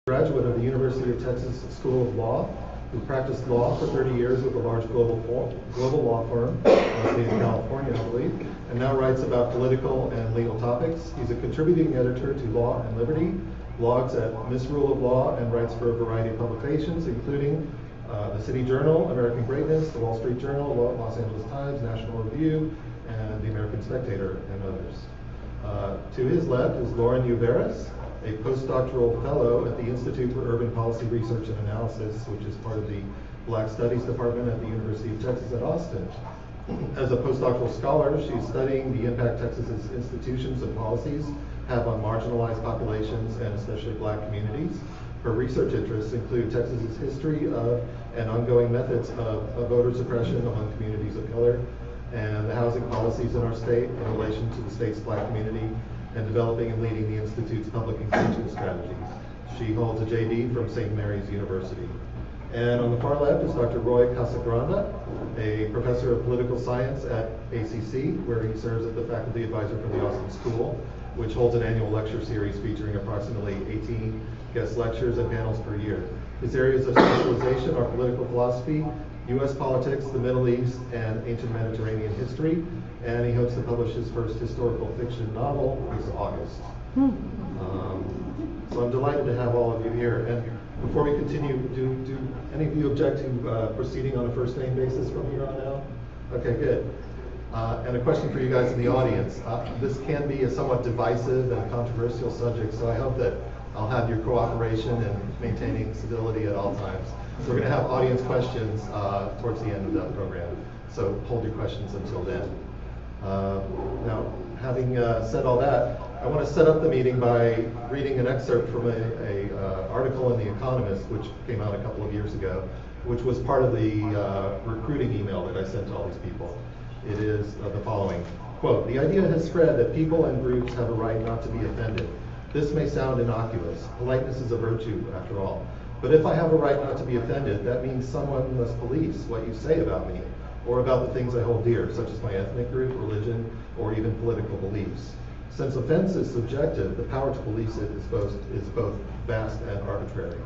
Graduate of the University of Texas School of Law, who practiced law for 30 years with a large global law firm in the state of California, I believe, and now writes about political and legal topics. He's a contributing editor to Law and Liberty, blogs at Misrule of Law, and writes for a variety of publications, including the City Journal, American Greatness, the Wall Street Journal, Los Angeles Times, National Review, and the American Spectator, and others. To his left is Lauren Uveris, a postdoctoral fellow at the Institute for Urban Policy Research and Analysis, which is part of the Black Studies Department at the University of Texas at Austin. As a postdoctoral scholar, she's studying the impact Texas's institutions and policies have on marginalized populations and especially Black communities. Her research interests include Texas's history of and ongoing methods of voter suppression among communities of color, and the housing policies in our state in relation to the state's Black community, and developing and leading the Institute's public engagement strategies. She holds a JD from St. Mary's University. And on the far left is Dr. Roy Casagranda, a professor of political science at ACC, where he serves as the faculty advisor for the Austin School, which holds an annual lecture series featuring approximately 18 guest lectures and panels per year. His areas of specialization are political philosophy, U.S. politics, the Middle East, and ancient Mediterranean history, and he hopes to publish his first historical fiction novel this August. So I'm delighted to have all of you here. And before we continue, do any of you object to proceeding on a first name basis from here on out? Okay, good. And a question for you guys in the audience. This can be a somewhat divisive and controversial subject, so I hope that I'll have your cooperation in maintaining civility at all times. So we're going to have audience questions towards the end of the program, so hold your questions until then. Now, having said all that, I want to set up the meeting by reading an excerpt from an article in The Economist, which came out a couple of years ago, which was part of the recruiting email that I sent to all these people. It is the following, quote, "The idea has spread that people and groups have a right not to be offended. This may sound innocuous. Politeness is a virtue, after all. But if I have a right not to be offended, that means someone must police what you say about me, or about the things I hold dear, such as my ethnic group, religion, or even political beliefs. Since offense is subjective, the power to police it is both vast and arbitrary.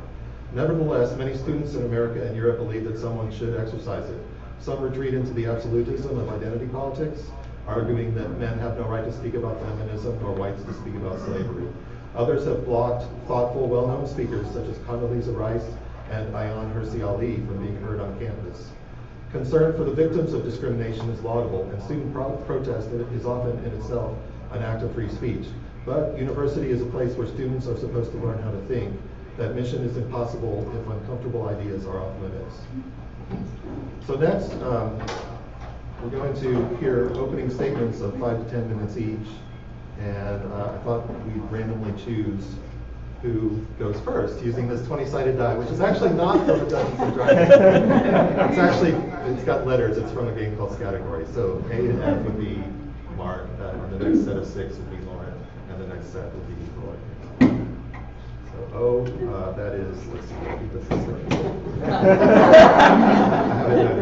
Nevertheless, many students in America and Europe believe that someone should exercise it. Some retreat into the absolutism of identity politics, arguing that men have no right to speak about feminism nor whites to speak about slavery. Others have blocked thoughtful, well-known speakers such as Condoleezza Rice and Ayaan Hirsi Ali from being heard on campus. Concern for the victims of discrimination is laudable, and student protest is often in itself an act of free speech. But university is a place where students are supposed to learn how to think. That mission is impossible if uncomfortable ideas are off limits." So next, we're going to hear opening statements of 5 to 10 minutes each. And I thought we'd randomly choose who goes first using this 20-sided die, which is actually not from a Dungeons and Dragons. It's got letters. It's from a game called Category. So A and F would be Mark, and the next set of 6 would be Lauren, and the next set would be Roy. So O, that is, let's see, I'll keep this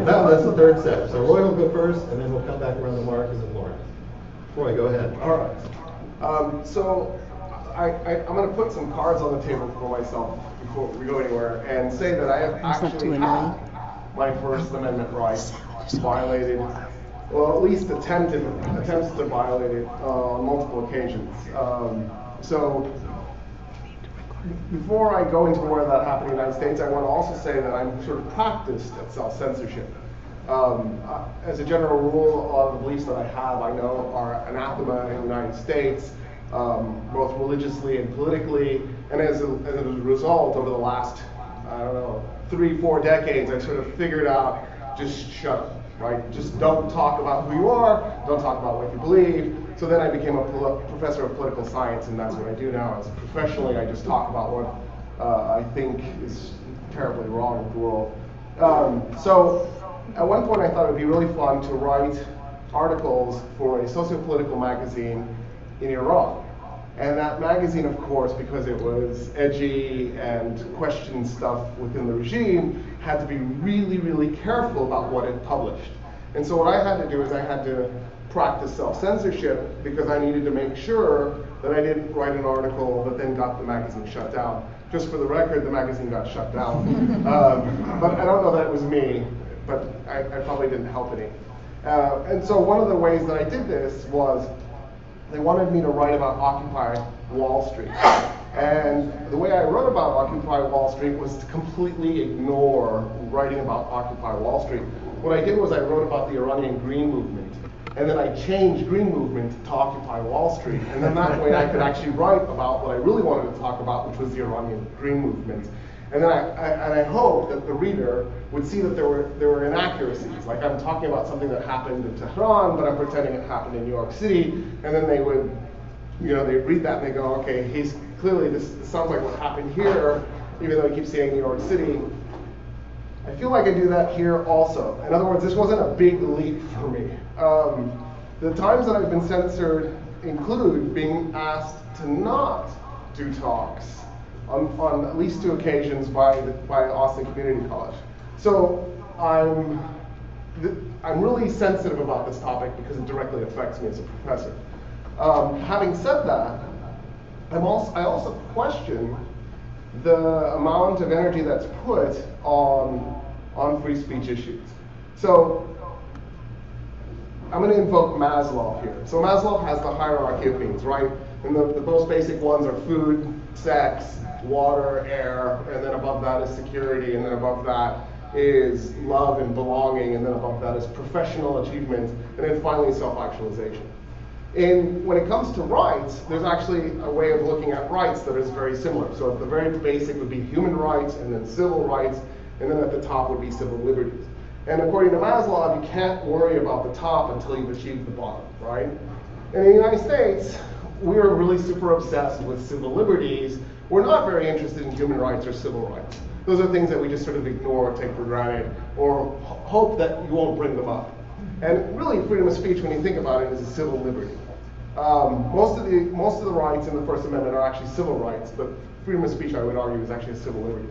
that's the third set. So Roy will go first, and then we'll come back around to Mark and then Lauren. Roy, go ahead. All right. So I'm going to put some cards on the table for myself before we go anywhere and say that I have actually had my First Amendment rights violated, well, at least attempts to violate it on multiple occasions. So before I go into where that happened in the United States, I want to also say that I'm sort of practiced at self-censorship. As a general rule, a lot of the beliefs that I have, I know, are anathema in the United States, both religiously and politically. And as a result, over the last, 3-4 decades, I sort of figured out, just shut up, right? Just don't talk about who you are, don't talk about what you believe. So then I became a professor of political science, and that's what I do now. Professionally, I just talk about what I think is terribly wrong with the world. So at one point I thought it would be really fun to write articles for a socio-political magazine in Iran. And that magazine, of course, because it was edgy and questioned stuff within the regime, had to be really, really careful about what it published. And so what I had to do is I had to practice self-censorship because I needed to make sure that I didn't write an article that then got the magazine shut down. Just for the record, the magazine got shut down. But I don't know that it was me, but I probably didn't help any. And so one of the ways that I did this was they wanted me to write about Occupy Wall Street. And the way I wrote about Occupy Wall Street was to completely ignore writing about Occupy Wall Street. What I did was I wrote about the Iranian Green Movement, and then I changed Green Movement to Occupy Wall Street, and then that way I could actually write about what I really wanted to talk about, which was the Iranian Green Movement. And then I hoped that the reader would see that there were inaccuracies. Like I'm talking about something that happened in Tehran, but I'm pretending it happened in New York City, and then they would, they'd read that and they go, okay, he's clearly this sounds like what happened here, even though he keeps saying New York City. I feel like I do that here also. In other words, this wasn't a big leap for me. The times that I've been censored include being asked to not do talks on at least 2 occasions by Austin Community College. So I'm really sensitive about this topic because it directly affects me as a professor. Having said that, I also question the amount of energy that's put on free speech issues. So I'm going to invoke Maslow here. So Maslow has the hierarchy of needs, right? And the most basic ones are food, sex, water, air, and then above that is security, and then above that is love and belonging, and then above that is professional achievement, and then finally self-actualization. And when it comes to rights, there's actually a way of looking at rights that is very similar. So at the very basic would be human rights, and then civil rights, and then at the top would be civil liberties. And according to Maslow, you can't worry about the top until you've achieved the bottom, right? And in the United States, we're really super obsessed with civil liberties. We're not very interested in human rights or civil rights. Those are things that we just sort of ignore, take for granted, or hope that you won't bring them up. And really, freedom of speech, when you think about it, is a civil liberty. Most of the rights in the First Amendment are actually civil rights, but freedom of speech, I would argue, is actually a civil liberty.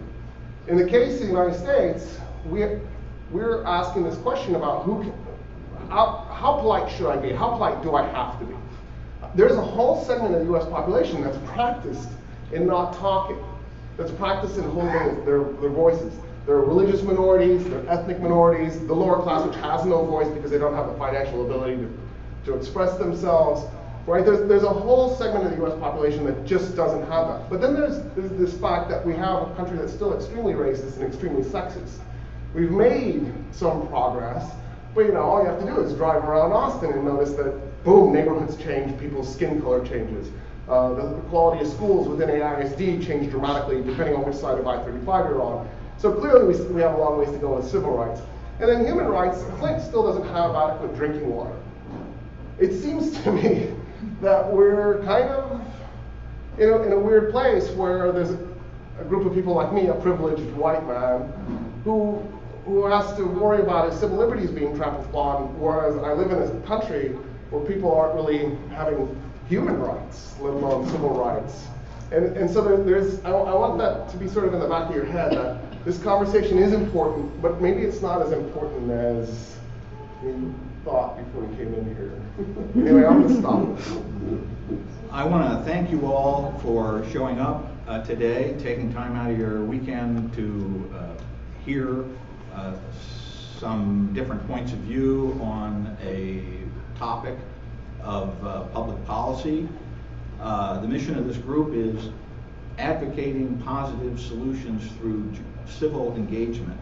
In the case of the United States, we're asking this question about how polite should I be? How polite do I have to be? There's a whole segment of the U.S. population that's practiced in not talking, that's practiced in holding their voices. There are religious minorities, there are ethnic minorities, the lower class which has no voice because they don't have the financial ability to express themselves. Right? There's a whole segment of the U.S. population that just doesn't have that. But then there's this fact that we have a country that's still extremely racist and extremely sexist. We've made some progress, but all you have to do is drive around Austin and notice that, boom, neighborhoods change, people's skin color changes. The quality of schools within AISD change dramatically depending on which side of I-35 you're on. So clearly we have a long ways to go with civil rights. And then human rights, Flint still doesn't have adequate drinking water. It seems to me that we're kind of in a weird place where there's a group of people like me, a privileged white man, who has to worry about his civil liberties being trampled upon, whereas I live in a country where people aren't really having human rights, let alone civil rights. And so I want that to be sort of in the back of your head, that this conversation is important, but maybe it's not as important as you thought before you came in here. Anyway, I'm going to stop. I want to thank you all for showing up today, taking time out of your weekend to hear some different points of view on a topic of public policy. The mission of this group is advocating positive solutions through civil engagement.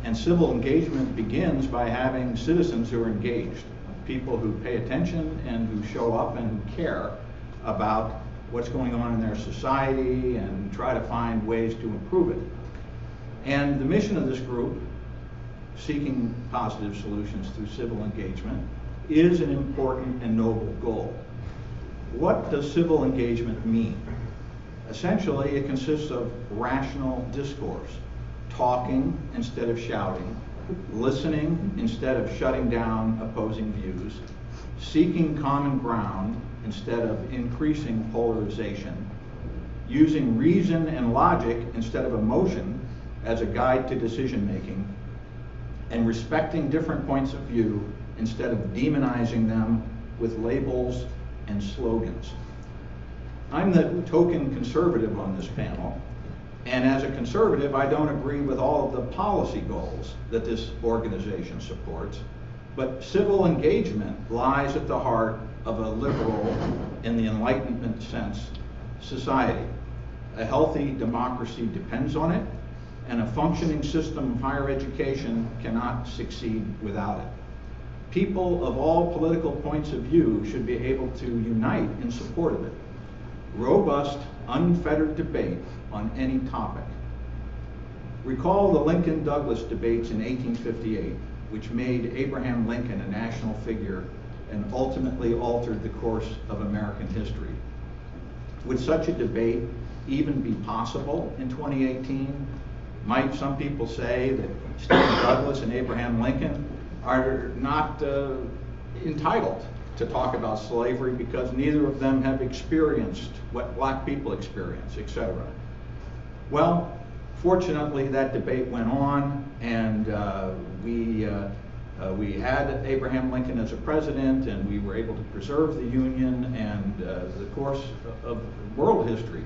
And civil engagement begins by having citizens who are engaged, people who pay attention and who show up and who care about what's going on in their society and try to find ways to improve it. And the mission of this group, seeking positive solutions through civil engagement, is an important and noble goal. What does civil engagement mean? Essentially, it consists of rational discourse, talking instead of shouting, listening instead of shutting down opposing views, seeking common ground instead of increasing polarization, using reason and logic instead of emotion as a guide to decision making, and respecting different points of view instead of demonizing them with labels and slogans. I'm the token conservative on this panel, and as a conservative, I don't agree with all of the policy goals that this organization supports, but civil engagement lies at the heart of a liberal, in the Enlightenment sense, society. A healthy democracy depends on it, and a functioning system of higher education cannot succeed without it. People of all political points of view should be able to unite in support of it. Robust, unfettered debate on any topic. Recall the Lincoln-Douglas debates in 1858, which made Abraham Lincoln a national figure and ultimately altered the course of American history. Would such a debate even be possible in 2018? Might some people say that Stephen Douglas and Abraham Lincoln are not entitled to talk about slavery because neither of them have experienced what black people experience, etc. Well, fortunately that debate went on, and we had Abraham Lincoln as a president, and we were able to preserve the Union, and the course of world history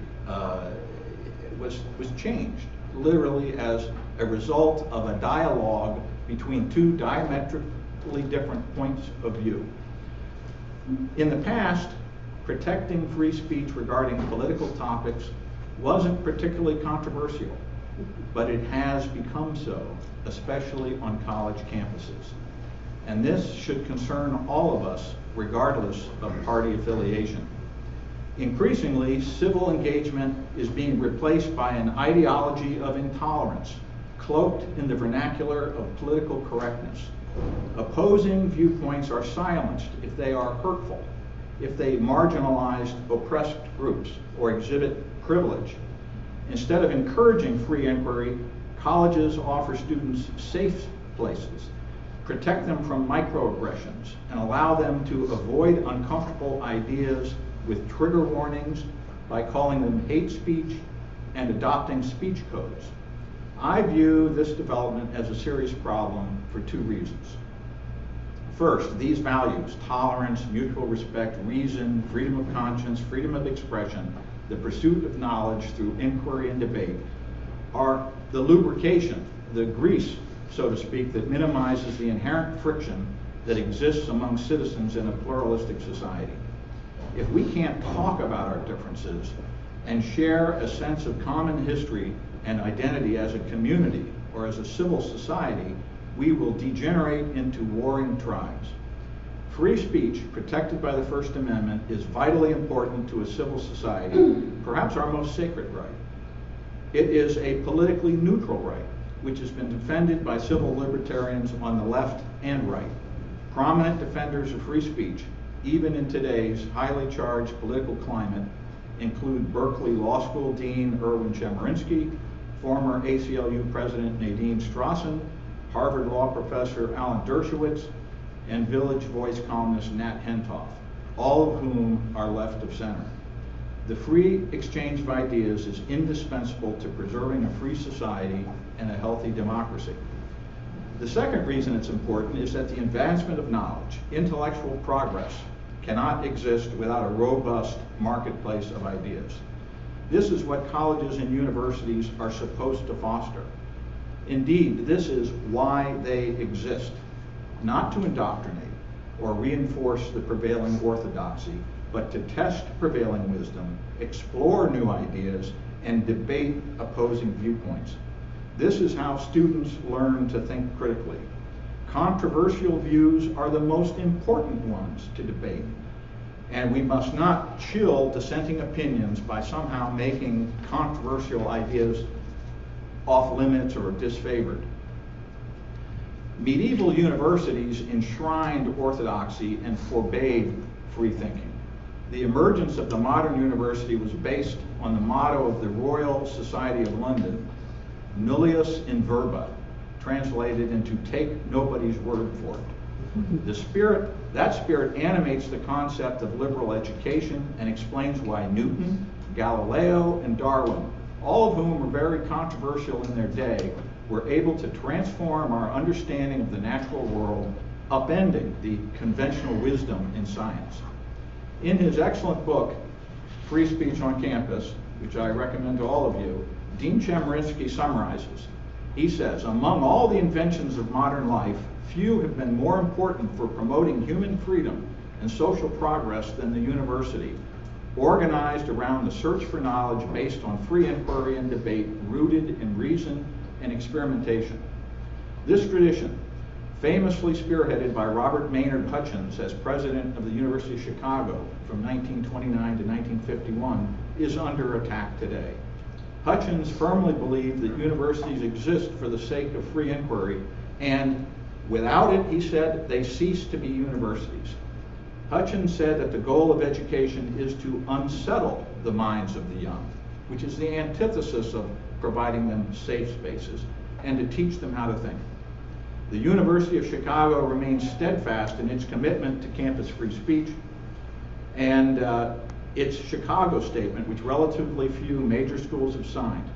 was changed, literally as a result of a dialogue between two diametrically different points of view. In the past, protecting free speech regarding political topics wasn't particularly controversial, but it has become so, especially on college campuses. And this should concern all of us, regardless of party affiliation. Increasingly, civil engagement is being replaced by an ideology of intolerance, cloaked in the vernacular of political correctness. Opposing viewpoints are silenced if they are hurtful, if they marginalize oppressed groups or exhibit privilege. Instead of encouraging free inquiry, colleges offer students safe places, protect them from microaggressions, and allow them to avoid uncomfortable ideas with trigger warnings by calling them hate speech and adopting speech codes. I view this development as a serious problem for two reasons. First, these values, tolerance, mutual respect, reason, freedom of conscience, freedom of expression, the pursuit of knowledge through inquiry and debate, are the lubrication, the grease, so to speak, that minimizes the inherent friction that exists among citizens in a pluralistic society. If we can't talk about our differences and share a sense of common history and identity as a community or as a civil society, we will degenerate into warring tribes. Free speech, protected by the First Amendment, is vitally important to a civil society, perhaps our most sacred right. It is a politically neutral right, which has been defended by civil libertarians on the left and right. Prominent defenders of free speech, even in today's highly charged political climate, include Berkeley Law School Dean Erwin Chemerinsky, former ACLU President Nadine Strossen, Harvard Law Professor Alan Dershowitz, and Village Voice columnist Nat Hentoff, all of whom are left of center. The free exchange of ideas is indispensable to preserving a free society and a healthy democracy. The second reason it's important is that the advancement of knowledge, intellectual progress, cannot exist without a robust marketplace of ideas. This is what colleges and universities are supposed to foster. Indeed, this is why they exist, not to indoctrinate or reinforce the prevailing orthodoxy, but to test prevailing wisdom, explore new ideas, and debate opposing viewpoints. This is how students learn to think critically. Controversial views are the most important ones to debate, and we must not chill dissenting opinions by somehow making controversial ideas off limits or disfavored. Medieval universities enshrined orthodoxy and forbade free thinking. The emergence of the modern university was based on the motto of the Royal Society of London, nullius in verba, translated into take nobody's word for it. That spirit animates the concept of liberal education and explains why Newton, Galileo, and Darwin, all of whom were very controversial in their day, we're able to transform our understanding of the natural world, upending the conventional wisdom in science. In his excellent book, Free Speech on Campus, which I recommend to all of you, Dean Chemerinsky summarizes. He says, among all the inventions of modern life, few have been more important for promoting human freedom and social progress than the university, organized around the search for knowledge based on free inquiry and debate rooted in reason and experimentation. This tradition, famously spearheaded by Robert Maynard Hutchins as president of the University of Chicago from 1929 to 1951, is under attack today. Hutchins firmly believed that universities exist for the sake of free inquiry, and without it, he said, they cease to be universities. Hutchins said that the goal of education is to unsettle the minds of the young, which is the antithesis of providing them safe spaces, and to teach them how to think. The University of Chicago remains steadfast in its commitment to campus free speech, and its Chicago statement, which relatively few major schools have signed.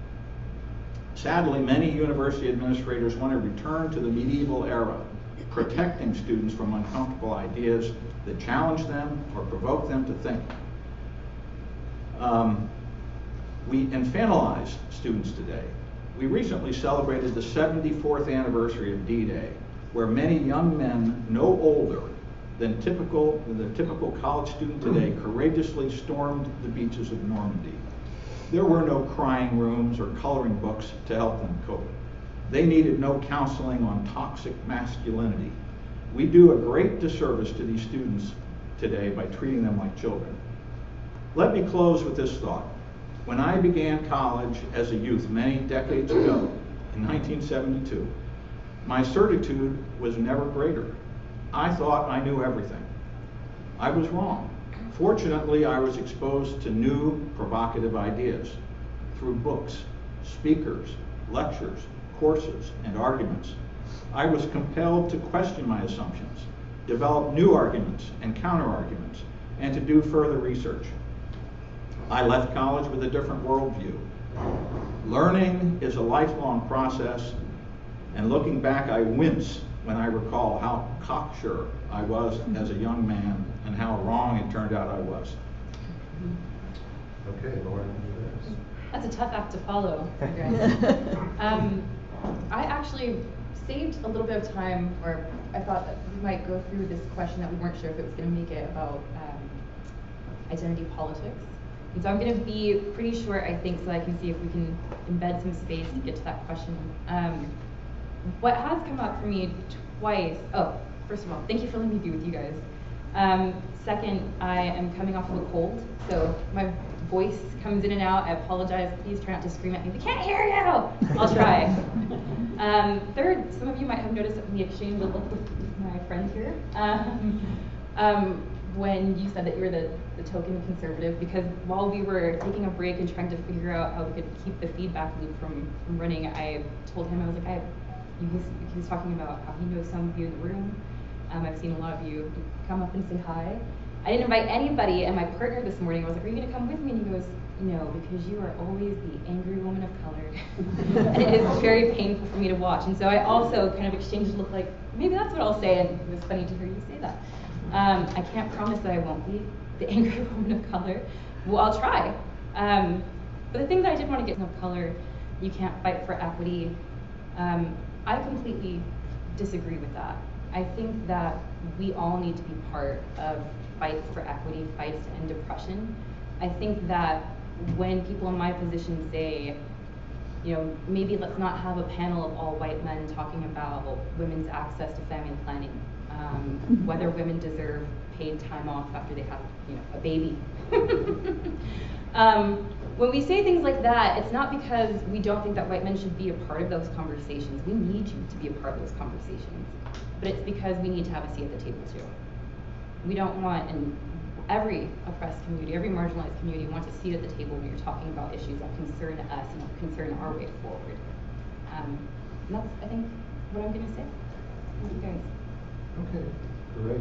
Sadly, many university administrators want to return to the medieval era, protecting students from uncomfortable ideas that challenge them or provoke them to think. We infantilize students today. We recently celebrated the 74th anniversary of D-Day, where many young men no older than the typical college student today courageously stormed the beaches of Normandy. There were no crying rooms or coloring books to help them cope. They needed no counseling on toxic masculinity. We do a great disservice to these students today by treating them like children. Let me close with this thought. When I began college as a youth many decades ago, in 1972, my certitude was never greater. I thought I knew everything. I was wrong. Fortunately, I was exposed to new, provocative ideas through books, speakers, lectures, courses, and arguments. I was compelled to question my assumptions, develop new arguments and counter-arguments, and to do further research. I left college with a different worldview. Learning is a lifelong process, and looking back, I wince when I recall how cocksure I was as a young man and how wrong it turned out I was. Okay, Lauren. That's a tough act to follow, guys. I actually saved a little bit of time, or I thought that we might go through this question that we weren't sure if it was going to make it about identity politics. And so I'm going to be pretty short, I think, so I can see if we can embed some space to get to that question. What has come up for me twice, first of all, thank you for letting me be with you guys. Second, I am coming off of a cold, so my voice comes in and out. I apologize. Please try not to scream at me. We can't hear you! I'll try. Third, some of you might have noticed that we exchanged a look with my friend here. When you said that you were the token conservative, because while we were taking a break and trying to figure out how we could keep the feedback loop from running, I told him, I was like, he was talking about how he knows some of you in the room. I've seen a lot of you come up and say hi. I didn't invite anybody, and my partner this morning, I was like, are you gonna come with me? And he goes, no, because you are always the angry woman of color. And it is very painful for me to watch. And so I also kind of exchanged a look like, maybe that's what I'll say, and it was funny to hear you say that. I can't promise that I won't be the angry woman of color. Well, I'll try. But the thing that I did want to get of color, you can't fight for equity. I completely disagree with that. I think that we all need to be part of fights for equity, fights to end depression. I think that when people in my position say, you know, maybe let's not have a panel of all white men talking about women's access to family planning, whether women deserve paid time off after they have, you know, a baby. When we say things like that, it's not because we don't think that white men should be a part of those conversations. We need you to be a part of those conversations. But it's because we need to have a seat at the table too. We don't want, and every oppressed community, every marginalized community wants a seat at the table when you're talking about issues that concern us and concern our way forward. And that's, I think, what I'm going to say. Thank you guys. Okay, great.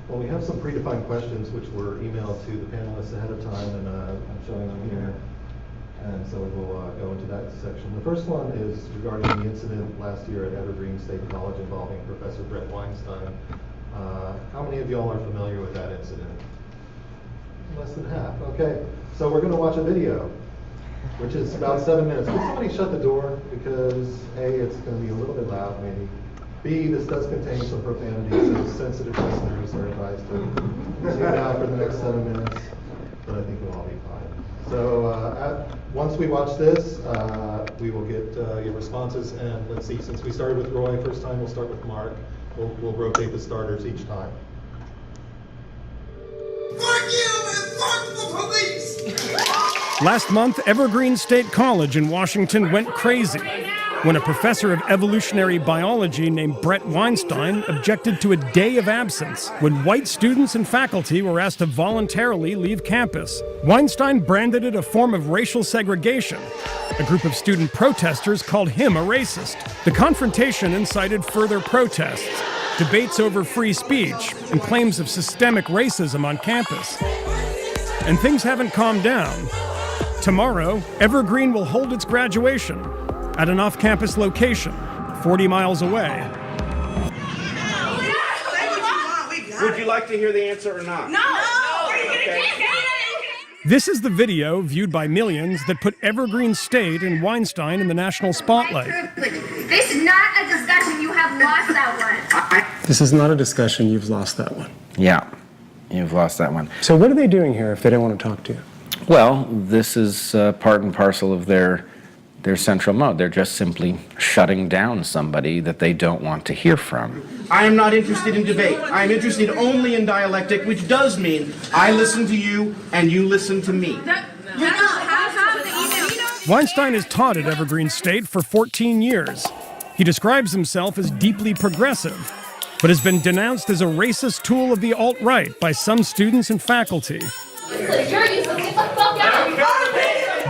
Well, we have some predefined questions which were emailed to the panelists ahead of time, and I'm showing them here. And so we'll go into that section. The first one is regarding the incident last year at Evergreen State College involving Professor Brett Weinstein. How many of y'all are familiar with that incident? Less than half. Okay, so we're going to watch a video, which is about 7 minutes. Can somebody shut the door? Because A, it's going to be a little bit loud maybe. B, this does contain some profanity, so sensitive listeners are advised to tune out for the next 7 minutes, but I think we'll all be fine. So once we watch this, we will get your responses, and let's see, since we started with Roy first time, we'll start with Mark. We'll rotate the starters each time. Fuck you and fuck the police! Last month, Evergreen State College in Washington went crazy when a professor of evolutionary biology named Brett Weinstein objected to a day of absence when white students and faculty were asked to voluntarily leave campus. Weinstein branded it a form of racial segregation. A group of student protesters called him a racist. The confrontation incited further protests, debates over free speech, and claims of systemic racism on campus. And things haven't calmed down. Tomorrow, Evergreen will hold its graduation at an off-campus location, 40 miles away. Would you like to hear the answer or not? No! Okay. This is the video viewed by millions that put Evergreen State and Weinstein in the national spotlight. This is not a discussion. You have lost that one. This is not a discussion. You've lost that one. Yeah, you've lost that one. So what are they doing here if they don't want to talk to you? Well, this is part and parcel of their central mode. They're just simply shutting down somebody that they don't want to hear from. I am not interested in debate. I am interested only in dialectic, which does mean I listen to you and you listen to me. Weinstein has taught at Evergreen State for 14 years. He describes himself as deeply progressive, but has been denounced as a racist tool of the alt-right by some students and faculty.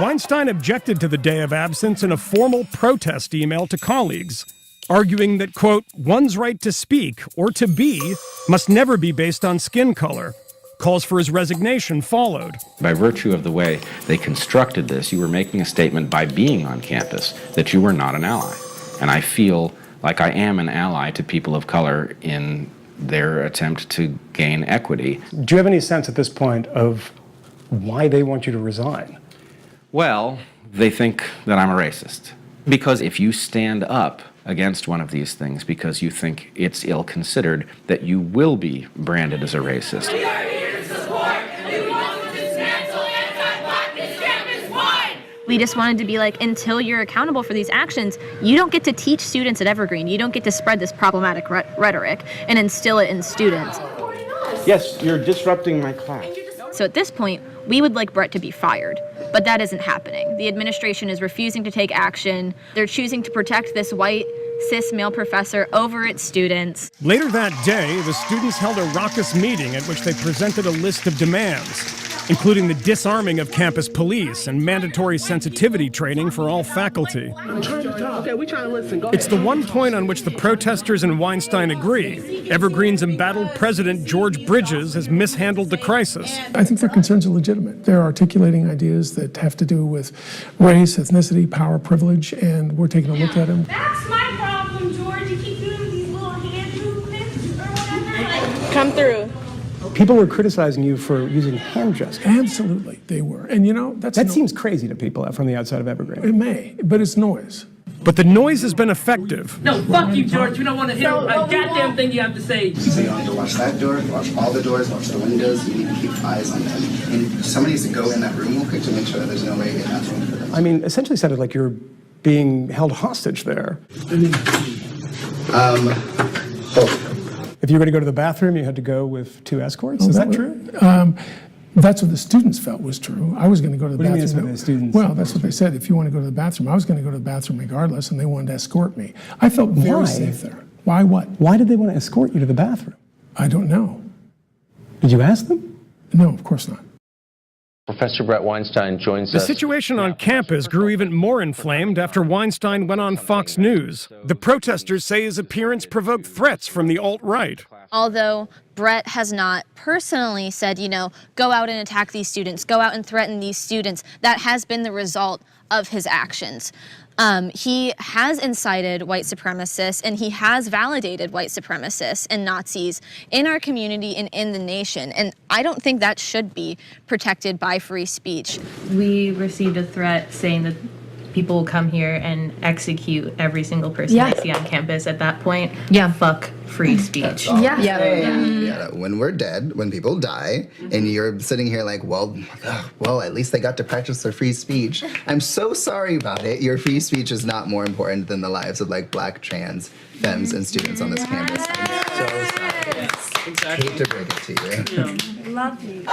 Weinstein objected to the day of absence in a formal protest email to colleagues, arguing that, quote, one's right to speak or to be must never be based on skin color. Calls for his resignation followed. By virtue of the way they constructed this, you were making a statement by being on campus that you were not an ally. And I feel like I am an ally to people of color in their attempt to gain equity. Do you have any sense at this point of why they want you to resign? Well, they think that I'm a racist. Because if you stand up against one of these things because you think it's ill-considered, that you will be branded as a racist. We are here to support, and we want to dismantle anti-blackness campus-wide! We just wanted to be like, until you're accountable for these actions, you don't get to teach students at Evergreen. You don't get to spread this problematic rhetoric and instill it in students. Yes, you're disrupting my class. So at this point, we would like Brett to be fired, but that isn't happening. The administration is refusing to take action. They're choosing to protect this white, cis male professor over its students. Later that day, the students held a raucous meeting at which they presented a list of demands, including the disarming of campus police and mandatory sensitivity training for all faculty. Okay, we're trying to listen. Go It's the one point on which the protesters and Weinstein agree. Evergreen's embattled president, George Bridges, has mishandled the crisis. I think their concerns are legitimate. They're articulating ideas that have to do with race, ethnicity, power, privilege, and we're taking a look at them. That's my problem, George. You keep doing these little hand movements or whatever. Come through. People were criticizing you for using hand gestures. Absolutely, they were. And you know, That seems crazy to people from the outside of Evergreen. It may, but it's noise. But the noise has been effective. No, fuck you, George. We don't want to hear a goddamn thing you have to say. So you want to watch that door, watch all the doors, watch the windows. You need to keep eyes on them. And somebody needs to go in that room real quick to make sure that there's no way in that room for them. I mean, essentially sounded like you're being held hostage there. If you were going to go to the bathroom, you had to go with 2 escorts? Is that true? That's what the students felt was true. I was going to go to the What do you mean bathroom. that's what the students Well, that's what they said. If you want to go to the bathroom, I was going to go to the bathroom regardless, and they wanted to escort me. I felt very Why? safe there. Why what? Why did they want to escort you to the bathroom? I don't know. Did you ask them? No, of course not. Professor Brett Weinstein joins The us. situation on campus grew even more inflamed after Weinstein went on Fox News. The protesters say his appearance provoked threats from the alt-right. Although Brett has not personally said, you know, go out and attack these students, go out and threaten these students, that has been the result of his actions. He has incited white supremacists and he has validated white supremacists and Nazis in our community and in the nation. And I don't think that should be protected by free speech. We received a threat saying that people will come here and execute every single person they see on campus. At that point, fuck free speech. When we're dead, when people die, and you're sitting here like, well, at least they got to practice their free speech. I'm so sorry about it. Your free speech is not more important than the lives of like black, trans, femmes, and students on this campus. I'm so sorry. Exactly. Hate to break it to you. Love you.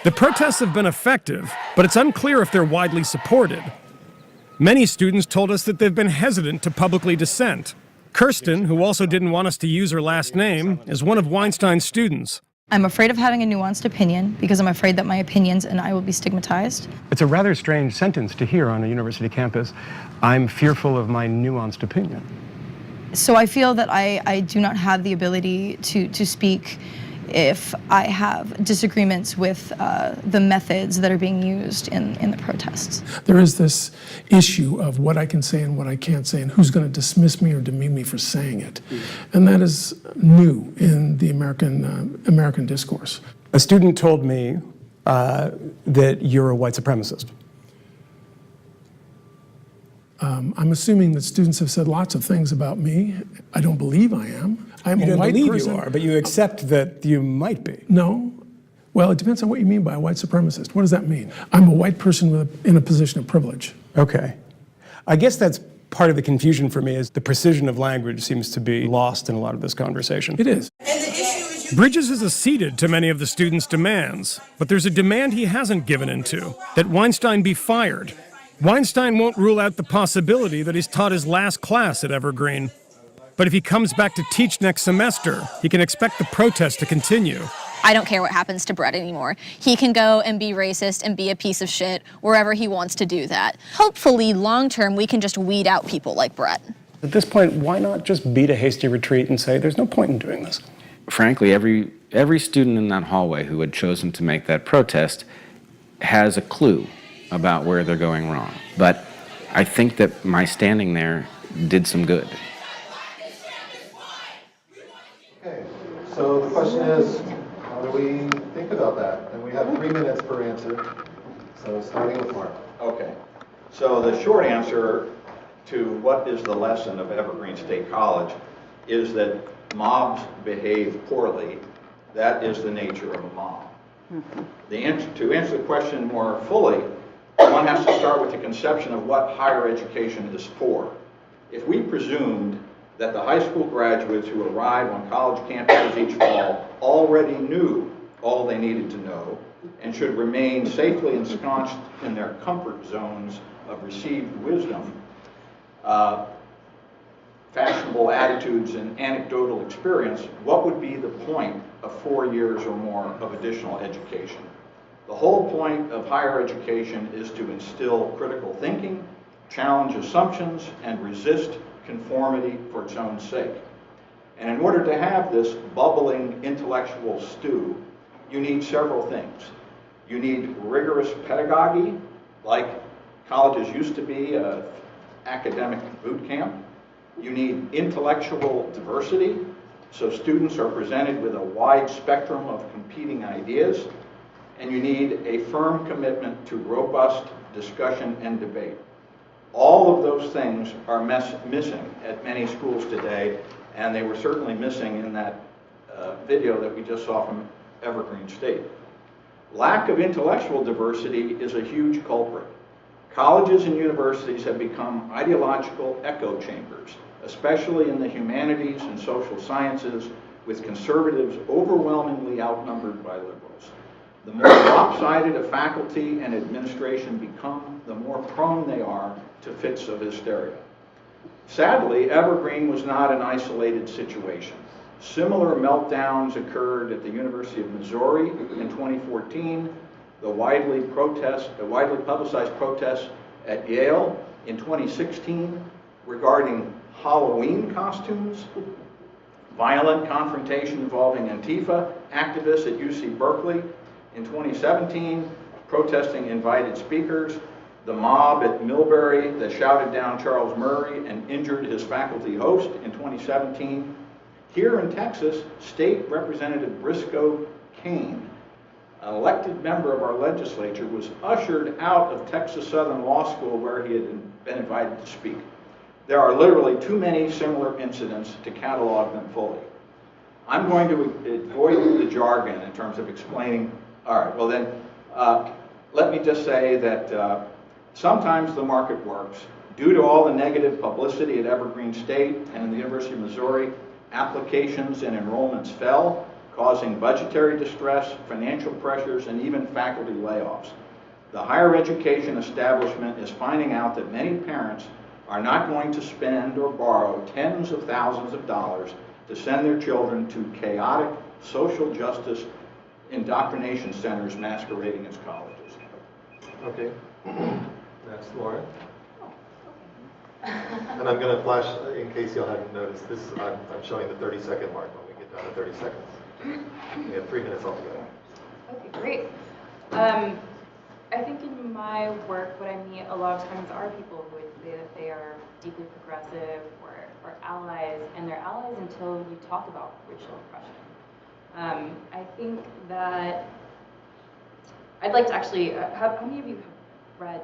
The protests have been effective, but it's unclear if they're widely supported. Many students told us that they've been hesitant to publicly dissent. Kirsten, who also didn't want us to use her last name, is one of Weinstein's students. I'm afraid of having a nuanced opinion because I'm afraid that my opinions and I will be stigmatized. It's a rather strange sentence to hear on a university campus. I'm fearful of my nuanced opinion. So I feel that I do not have the ability to speak if I have disagreements with the methods that are being used in the protests. There is this issue of what I can say and what I can't say and who's going to dismiss me or demean me for saying it. And that is new in the American discourse. A student told me that you're a white supremacist. I'm assuming that students have said lots of things about me. I don't believe I am. I'm You a don't white believe person. you are, but you accept that you might be. No. Well, it depends on what you mean by a white supremacist. What does that mean? I'm a white person in a position of privilege. Okay. I guess that's part of the confusion for me is the precision of language seems to be lost in a lot of this conversation. It is. Bridges has acceded to many of the students' demands, but there's a demand he hasn't given into, that Weinstein be fired. Weinstein won't rule out the possibility that he's taught his last class at Evergreen. But if he comes back to teach next semester, he can expect the protest to continue. I don't care what happens to Brett anymore. He can go and be racist and be a piece of shit wherever he wants to do that. Hopefully, long term, we can just weed out people like Brett. At this point, why not just beat a hasty retreat and say, there's no point in doing this? Frankly, every student in that hallway who had chosen to make that protest has a clue about where they're going wrong. But I think that my standing there did some good. Okay, so the question is, how do we think about that? And we have 3 minutes per answer, so starting with Mark. Okay, so the short answer to what is the lesson of Evergreen State College is that mobs behave poorly. That is the nature of a mob. To answer the question more fully, one has to start with the conception of what higher education is for. If we presumed that the high school graduates who arrive on college campuses each fall already knew all they needed to know and should remain safely ensconced in their comfort zones of received wisdom, fashionable attitudes, and anecdotal experience, what would be the point of 4 years or more of additional education? The whole point of higher education is to instill critical thinking, challenge assumptions, and resist conformity for its own sake. And in order to have this bubbling intellectual stew, you need several things. You need rigorous pedagogy, like colleges used to be an academic boot camp. You need intellectual diversity, so students are presented with a wide spectrum of competing ideas. And you need a firm commitment to robust discussion and debate. All of those things are missing at many schools today, and they were certainly missing in that video that we just saw from Evergreen State. Lack of intellectual diversity is a huge culprit. Colleges and universities have become ideological echo chambers, especially in the humanities and social sciences, with conservatives overwhelmingly outnumbered by liberals. The more lopsided a faculty and administration become, the more prone they are to fits of hysteria. Sadly, Evergreen was not an isolated situation. Similar meltdowns occurred at the University of Missouri in 2014, the widely publicized protests at Yale in 2016 regarding Halloween costumes, violent confrontation involving Antifa activists at UC Berkeley in 2017, protesting invited speakers, the mob at Millbury that shouted down Charles Murray and injured his faculty host in 2017. Here in Texas, State Representative Briscoe Cain, an elected member of our legislature, was ushered out of Texas Southern Law School where he had been invited to speak. There are literally too many similar incidents to catalog them fully. I'm going to avoid the jargon in terms of explaining. All right, well then, let me just say that sometimes the market works. Due to all the negative publicity at Evergreen State and in the University of Missouri, applications and enrollments fell, causing budgetary distress, financial pressures, and even faculty layoffs. The higher education establishment is finding out that many parents are not going to spend or borrow tens of thousands of dollars to send their children to chaotic social justice indoctrination centers masquerading as colleges. Okay. Next, Lauren. And I'm going to flash, in case y'all hadn't noticed, this I'm showing the 30-second mark when we get down to 30 seconds. We have 3 minutes altogether. Okay, great. I think in my work, what I meet a lot of times are people who would say that they are deeply progressive or allies, and they're allies until you talk about racial oppression. I think that I'd like to actually, how many of you have read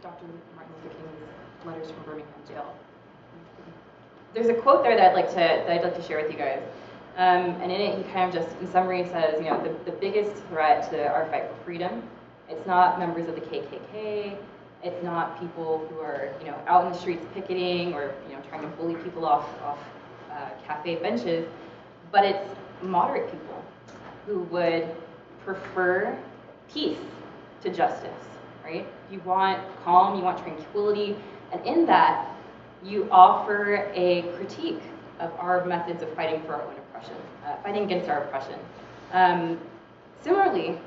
Dr. Martin Luther King's letters from Birmingham jail? There's a quote there that I'd like to share with you guys. And in it, he kind of just, in summary, says, you know, the biggest threat to our fight for freedom, it's not members of the KKK, it's not people who are, you know, out in the streets picketing or, you know, trying to bully people off cafe benches, but it's moderate people who would prefer peace to justice, right? You want calm, you want tranquility, and in that, you offer a critique of our methods of fighting for our own oppression, fighting against our oppression. Similarly,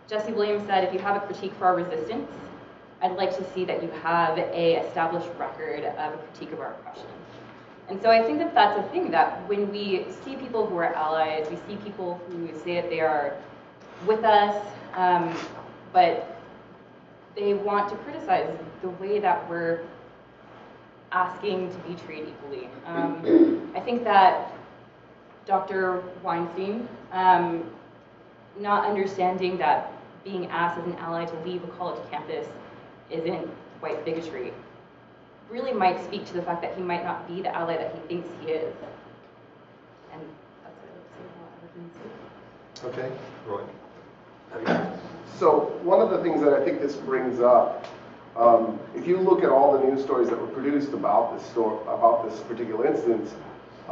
Jesse Williams said, if you have a critique for our resistance, I'd like to see that you have a established record of a critique of our oppression. And so I think that that's a thing, that when we see people who are allies, we see people who say that they are with us, but they want to criticize the way that we're asking to be treated equally. I think that Dr. Weinstein, not understanding that being asked as an ally to leave a college campus isn't white bigotry, really might speak to the fact that he might not be the ally that he thinks he is. And that's what I would say about Evergreen State. Okay, Roy. So one of the things that I think this brings up, if you look at all the news stories that were produced about this particular instance,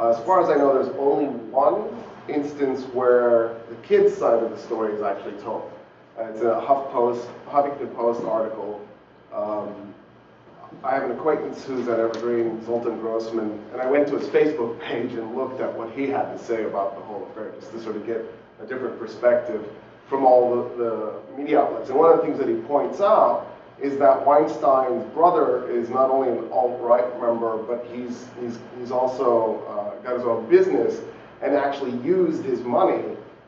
as far as I know, there's only one instance where the kids' side of the story is actually told. It's a Huffington Post article. I have an acquaintance who's at Evergreen, Zoltan Grossman, and I went to his Facebook page and looked at what he had to say about the whole affair, just to sort of get a different perspective from all the media outlets. And one of the things that he points out is that Weinstein's brother is not only an alt-right member, but he's also got his own business and actually used his money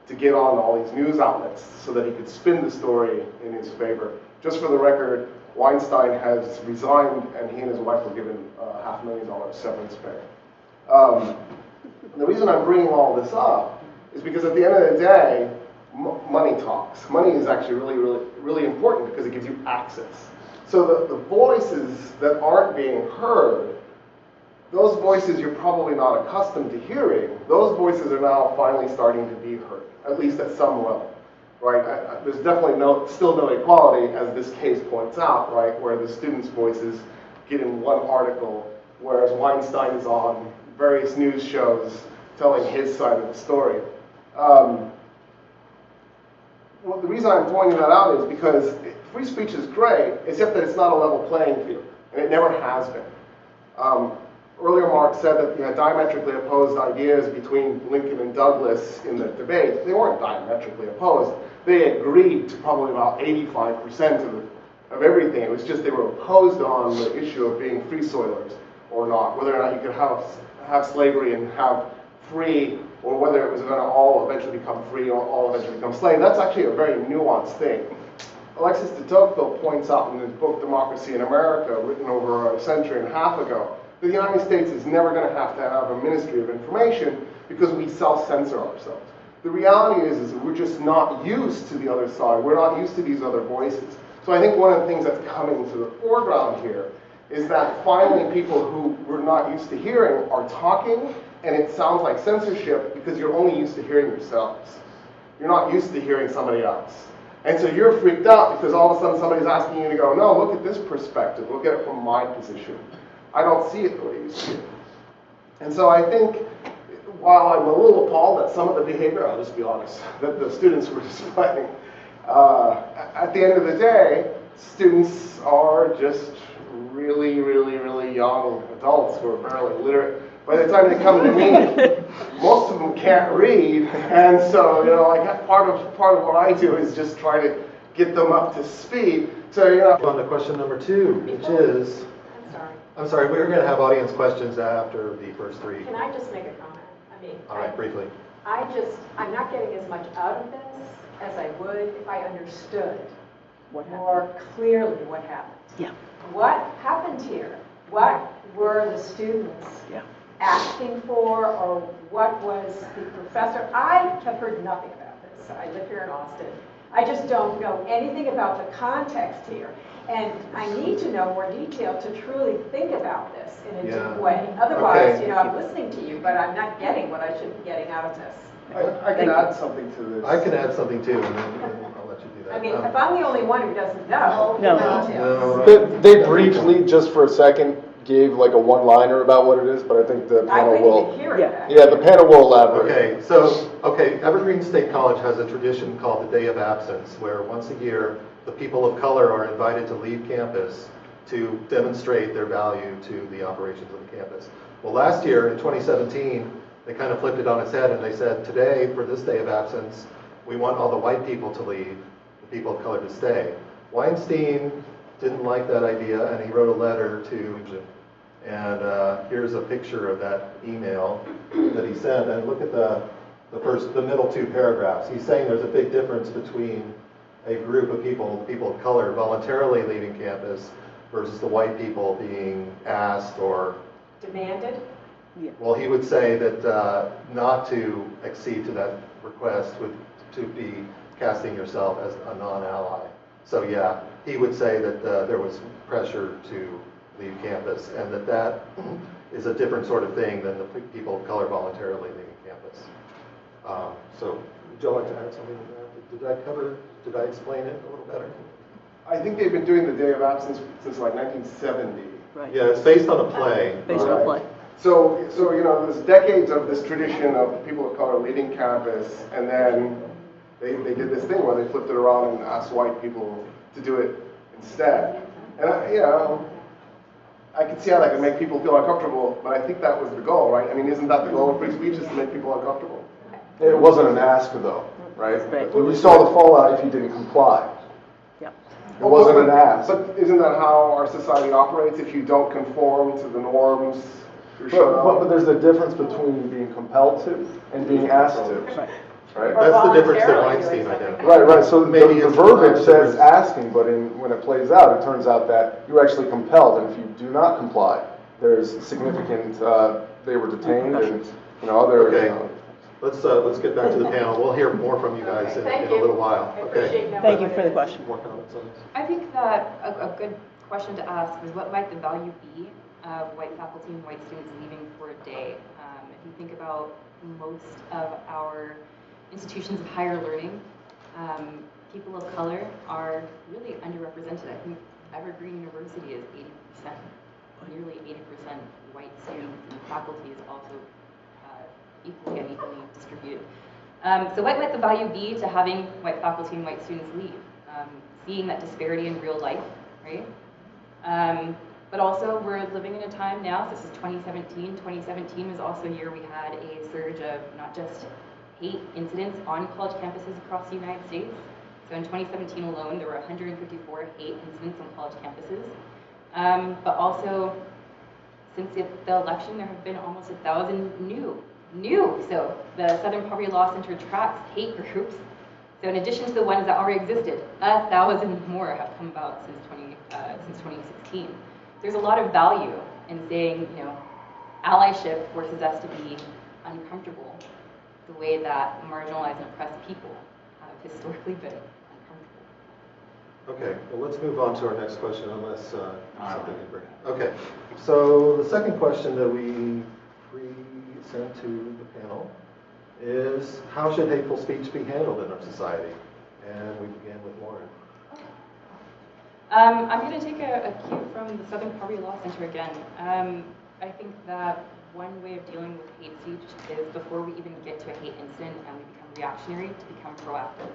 to get on all these news outlets so that he could spin the story in his favor. Just for the record, Weinstein has resigned, and he and his wife were given $500,000 severance pay. The reason I'm bringing all this up is because at the end of the day, money talks. Money is actually really, really, really important because it gives you access. So the voices that aren't being heard, those voices you're probably not accustomed to hearing, those voices are now finally starting to be heard, at least at some level. Right? There's definitely still no equality, as this case points out, right, where the students' voices get in one article, whereas Weinstein is on various news shows telling his side of the story. Well, the reason I'm pointing that out is because free speech is great, except that it's not a level playing field, and it never has been. Earlier, Mark said that you had diametrically opposed ideas between Lincoln and Douglas in the debate. They weren't diametrically opposed. They agreed to probably about 85% of everything. It was just they were opposed on the issue of being free soilers or not, whether or not you could have have slavery and have free, or whether it was going to all eventually become free or all eventually become slave. That's actually a very nuanced thing. Alexis de Tocqueville points out in his book Democracy in America, written over a century and a half ago, that the United States is never going to have a Ministry of Information because we self-censor ourselves. The reality is that we're just not used to the other side. We're not used to these other voices. So I think one of the things that's coming to the foreground here is that finally people who we're not used to hearing are talking, and it sounds like censorship because you're only used to hearing yourselves. You're not used to hearing somebody else. And so you're freaked out because all of a sudden somebody's asking you to go, no, look at this perspective, look at it from my position. I don't see it the way you see it. And so I think, while I'm a little appalled at some of the behavior, I'll just be honest, that the students were displaying, at the end of the day, students are just really, really, really young adults who are barely literate. By the time they come to me, most of them can't read, and so like part of what I do is just try to get them up to speed. So On to question number 2, which is, I'm sorry, we're going to have audience questions after the first 3. Can I just make a comment? All right, briefly. I'm not getting as much out of this as I would if I understood more clearly what happened. Yeah. What happened here? What were the students asking for, or what was the professor? I have heard nothing about this. I live here in Austin. I just don't know anything about the context here. And I need to know more detail to truly think about this in a deep way. Otherwise, I'm listening to you, but I'm not getting what I should be getting out of this. I can add something to this. I can add something too, and then I'll let you do that. I mean, if I'm the only one who doesn't know, They briefly, just for a second, gave like a one-liner about what it is, but I think the panel will. Yeah, the panel will elaborate. Okay, Evergreen State College has a tradition called the Day of Absence, where once a year the people of color are invited to leave campus to demonstrate their value to the operations of the campus. Well, last year in 2017, they kind of flipped it on its head and they said, today, for this Day of Absence, we want all the white people to leave, the people of color to stay. Weinstein didn't like that idea, and he wrote a letter to, and here's a picture of that email that he sent, and look at the middle 2 paragraphs. He's saying there's a big difference between a group of people of color voluntarily leaving campus versus the white people being asked or demanded. Well, he would say that not to accede to that request would to be casting yourself as a non-ally. So yeah, he would say that there was pressure to leave campus, and that is a different sort of thing than the people of color voluntarily leaving campus. So would you like to add something to that? Did I explain it a little better? I think they've been doing the Day of Absence since like 1970. Right. Yeah, it's based on a play. Based on a play. So there's decades of this tradition of people of color leaving campus, and then they did this thing where they flipped it around and asked white people to do it instead. And I can see how that can make people feel uncomfortable, but I think that was the goal, right? I mean, isn't that the goal of free speech, is to make people uncomfortable? It wasn't an ask, though, right? You saw the fallout if you didn't comply. Yep. It wasn't an ask. But isn't that how our society operates? If you don't conform to the norms, you're shut out. But there's a difference between being compelled to and being asked to. Right. That's the difference that Weinstein identified. Right. So maybe the verbiage says asking, but when it plays out, it turns out that you're actually compelled, and if you do not comply, there's significant. They were detained, and other. Okay. Let's get back to the panel. We'll hear more from you guys in a little while. Okay. Thank you for the question. More comments on this? I think that a good question to ask is, what might the value be of white faculty and white students leaving for a day? If you think about most of our institutions of higher learning, people of color are really underrepresented. I think Evergreen University is 80%, nearly 80% white students, and faculty is also equally unequally distributed. So what might the value be to having white faculty and white students leave? Seeing that disparity in real life, right? But also, we're living in a time now, this is 2017. 2017 was also a year we had a surge of not just hate incidents on college campuses across the United States. So in 2017 alone, there were 154 hate incidents on college campuses. But also since the election, there have been almost 1,000 new. So the Southern Poverty Law Center tracks hate groups. So in addition to the ones that already existed, 1,000 more have come about since 2016. There's a lot of value in saying, allyship forces us to be uncomfortable the way that marginalized and oppressed people have historically been uncomfortable. Okay, well, let's move on to our next question unless something can bring. Okay, so the second question that we pre-sent to the panel is, how should hateful speech be handled in our society? And we began with Lauren. I'm going to take a cue from the Southern Poverty Law Center again. I think that one way of dealing with hate speech is before we even get to a hate incident and we become reactionary, to become proactive.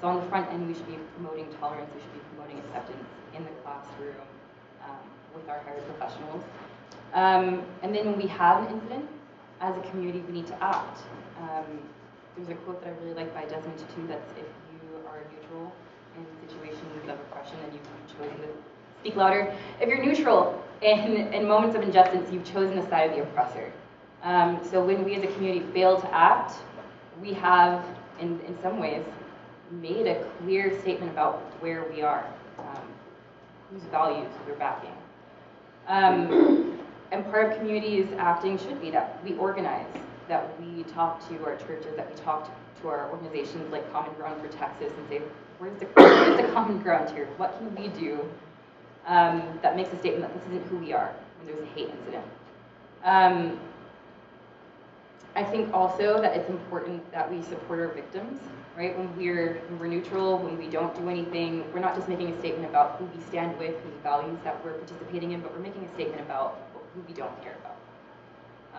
So on the front end, we should be promoting tolerance, we should be promoting acceptance in the classroom with our higher professionals. And then when we have an incident, as a community, we need to act. There's a quote that I really like by Desmond Tutu that's, if you are neutral in situations of oppression, then you've chosen to speak louder. If you're neutral in moments of injustice, you've chosen the side of the oppressor. So when we as a community fail to act, we have, in some ways, made a clear statement about where we are, whose values we're backing. And part of communities acting should be that we organize, that we talk to our churches, that we talk to our organizations like Common Ground for Texas and say, where's the common ground here? What can we do that makes a statement that this isn't who we are when there's a hate incident? I think also that it's important that we support our victims, right? When we're neutral, when we don't do anything, we're not just making a statement about who we stand with, whose values that we're participating in, but we're making a statement about who we don't care about.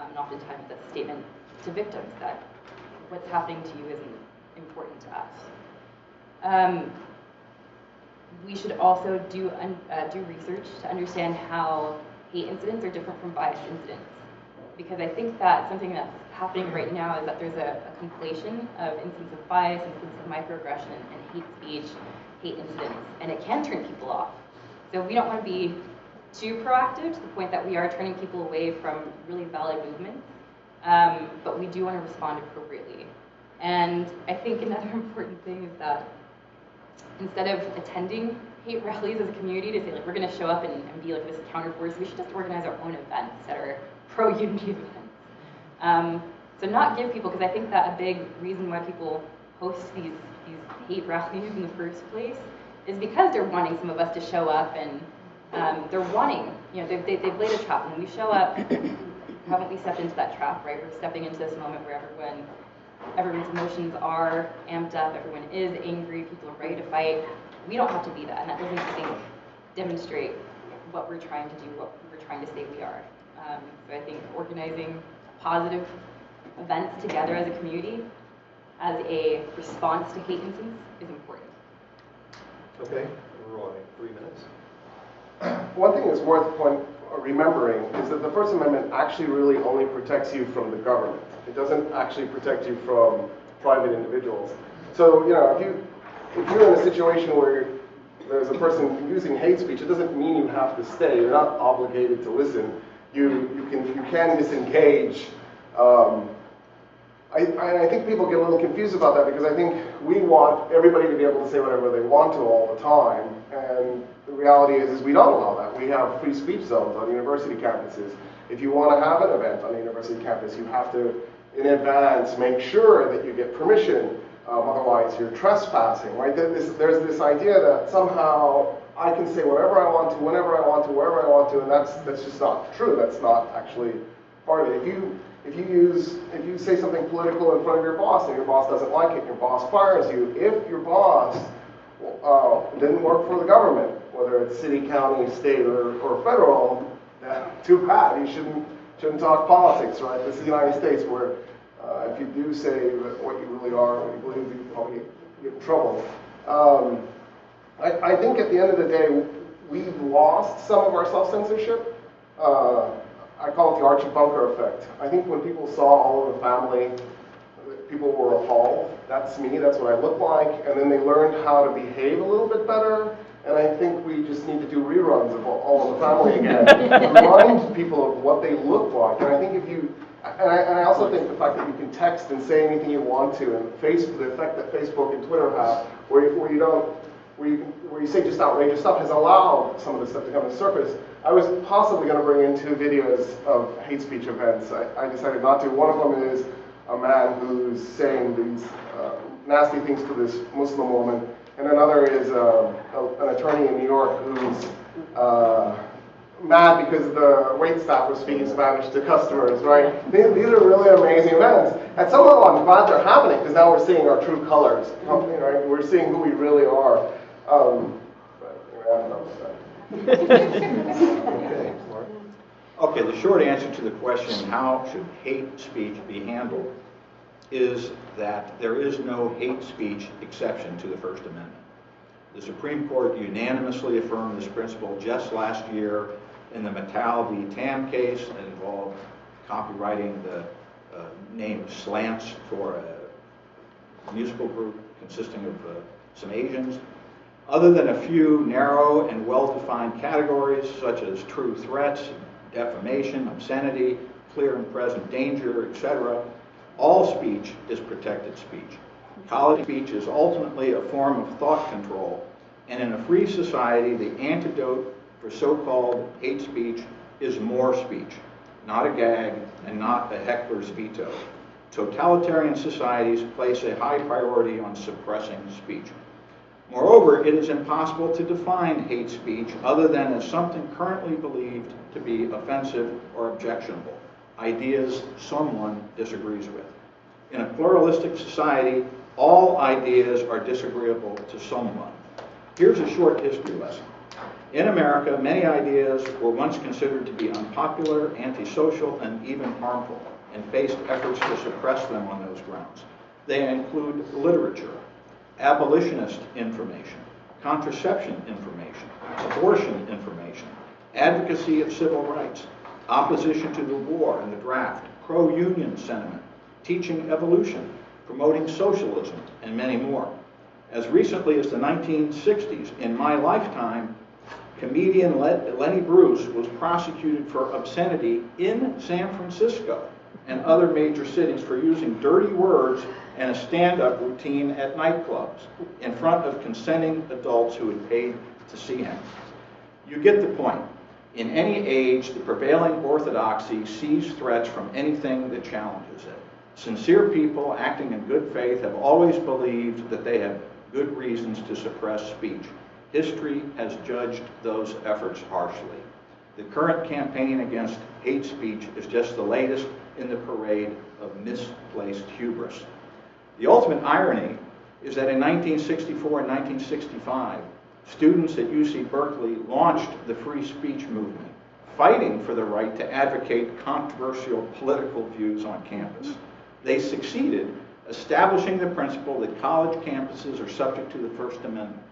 And oftentimes that's a statement to victims that what's happening to you isn't important to us. We should also do research to understand how hate incidents are different from bias incidents. Because I think that something that's happening right now is that there's a conflation of instances of bias, instances of microaggression, and hate speech, hate incidents, and it can turn people off. So we don't want to be too proactive to the point that we are turning people away from really valid movements, but we do want to respond appropriately. And I think another important thing is that instead of attending hate rallies as a community to say, like, we're going to show up and be like this counterforce, we should just organize our own events that are pro-unity events. So not give people, because I think that a big reason why people host these hate rallies in the first place is because they're wanting some of us to show up and they're wanting, they've laid a trap. And when we show up, haven't we stepped into that trap, right? We're stepping into this moment where everyone's emotions are amped up, everyone is angry, people are ready to fight. We don't have to be that, and that doesn't, I think, demonstrate what we're trying to do, what we're trying to say we are. So I think organizing positive events together as a community as a response to hate incidents is important. Okay, we're on 3 minutes. One thing that's worth remembering is that the First Amendment actually really only protects you from the government. It doesn't actually protect you from private individuals. So, if you're in a situation where there's a person using hate speech, it doesn't mean you have to stay. You're not obligated to listen. You can disengage. I think people get a little confused about that because I think we want everybody to be able to say whatever they want to all the time, and the reality is we don't allow that. We have free speech zones on university campuses. If you want to have an event on a university campus, you have to, in advance, make sure that you get permission. Otherwise, you're trespassing, right? There's this idea that somehow I can say whatever I want to, whenever I want to, wherever I want to, and that's just not true. That's not actually part of it. If you say something political in front of your boss and your boss doesn't like it, your boss fires you. If your boss didn't work for the government, whether it's city, county, state, or federal, too bad. You shouldn't talk politics, right? This is the United States where if you do say what you really are, what you believe, you probably get in trouble. I think at the end of the day, we've lost some of our self-censorship. I call it the Archie Bunker effect. I think when people saw All in the Family, people were appalled. That's me, that's what I look like. And then they learned how to behave a little bit better. And I think we just need to do reruns of All in the Family again. Remind people of what they look like. And I think if you, and I also think the fact that you can text and say anything you want to, and the effect that Facebook and Twitter have, where you say just outrageous stuff, has allowed some of this stuff to come to the surface. I was possibly going to bring in 2 videos of hate speech events. I decided not to. One of them is a man who's saying these nasty things to this Muslim woman, and another is an attorney in New York who's mad because the waitstaff was speaking Spanish to customers, right? These are really amazing events. And some of them, I'm glad they're happening, because now we're seeing our true colors, right? We're seeing who we really are. Okay, the short answer to the question, how should hate speech be handled, is that there is no hate speech exception to the First Amendment. The Supreme Court unanimously affirmed this principle just last year in the Mattel v. Tam case that involved copyrighting the name Slants for a musical group consisting of some Asians. Other than a few narrow and well-defined categories such as true threats, defamation, obscenity, clear and present danger, etc., all speech is protected speech. College speech is ultimately a form of thought control, and in a free society, the antidote for so-called hate speech is more speech, not a gag and not a heckler's veto. Totalitarian societies place a high priority on suppressing speech. Moreover, it is impossible to define hate speech other than as something currently believed to be offensive or objectionable, ideas someone disagrees with. In a pluralistic society, all ideas are disagreeable to someone. Here's a short history lesson. In America, many ideas were once considered to be unpopular, antisocial, and even harmful, and faced efforts to suppress them on those grounds. They include literature, abolitionist information, contraception information, abortion information, advocacy of civil rights, opposition to the war and the draft, pro-union sentiment, teaching evolution, promoting socialism, and many more. As recently as the 1960s, in my lifetime, comedian Lenny Bruce was prosecuted for obscenity in San Francisco and other major cities for using dirty words and a stand-up routine at nightclubs in front of consenting adults who had paid to see him. You get the point. In any age, the prevailing orthodoxy sees threats from anything that challenges it. Sincere people acting in good faith have always believed that they have good reasons to suppress speech. History has judged those efforts harshly. The current campaign against hate speech is just the latest in the parade of misplaced hubris. The ultimate irony is that in 1964 and 1965, students at UC Berkeley launched the free speech movement, fighting for the right to advocate controversial political views on campus. They succeeded, establishing the principle that college campuses are subject to the First Amendment.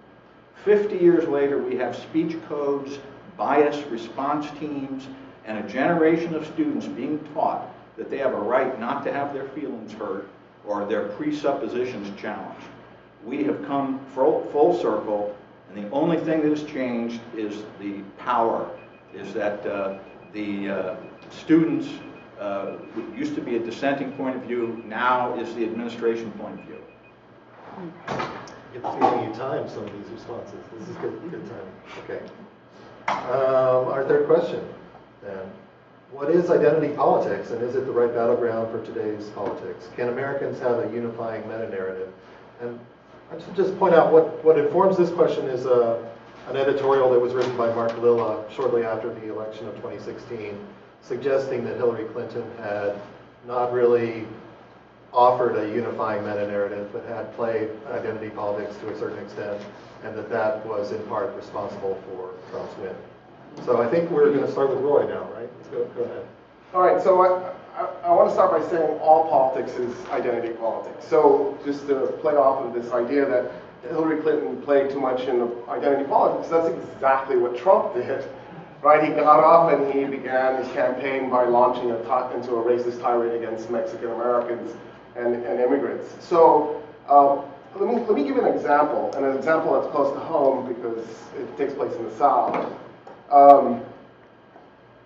50 years later, we have speech codes, bias response teams, and a generation of students being taught that they have a right not to have their feelings hurt or their presuppositions challenged. We have come full circle, and the only thing that has changed is the power, is that the students, it used to be a dissenting point of view, now is the administration point of view. Good feeling you timed some of these responses. This is good time. Okay. Our third question, then. What is identity politics, and is it the right battleground for today's politics? Can Americans have a unifying meta-narrative? And I should just point out what informs this question is an editorial that was written by Mark Lilla shortly after the election of 2016, suggesting that Hillary Clinton had not really offered a unifying meta-narrative, but had played identity politics to a certain extent, and that was in part responsible for Trump's win. So I think we're going to start with Roy now, right? Let's go ahead. All right, so I want to start by saying all politics is identity politics. So just to play off of this idea that Hillary Clinton played too much in identity politics, that's exactly what Trump did. Right, he got up and he began his campaign by launching into a racist tirade against Mexican Americans and immigrants. So let me give you an example, and an example that's close to home because it takes place in the South.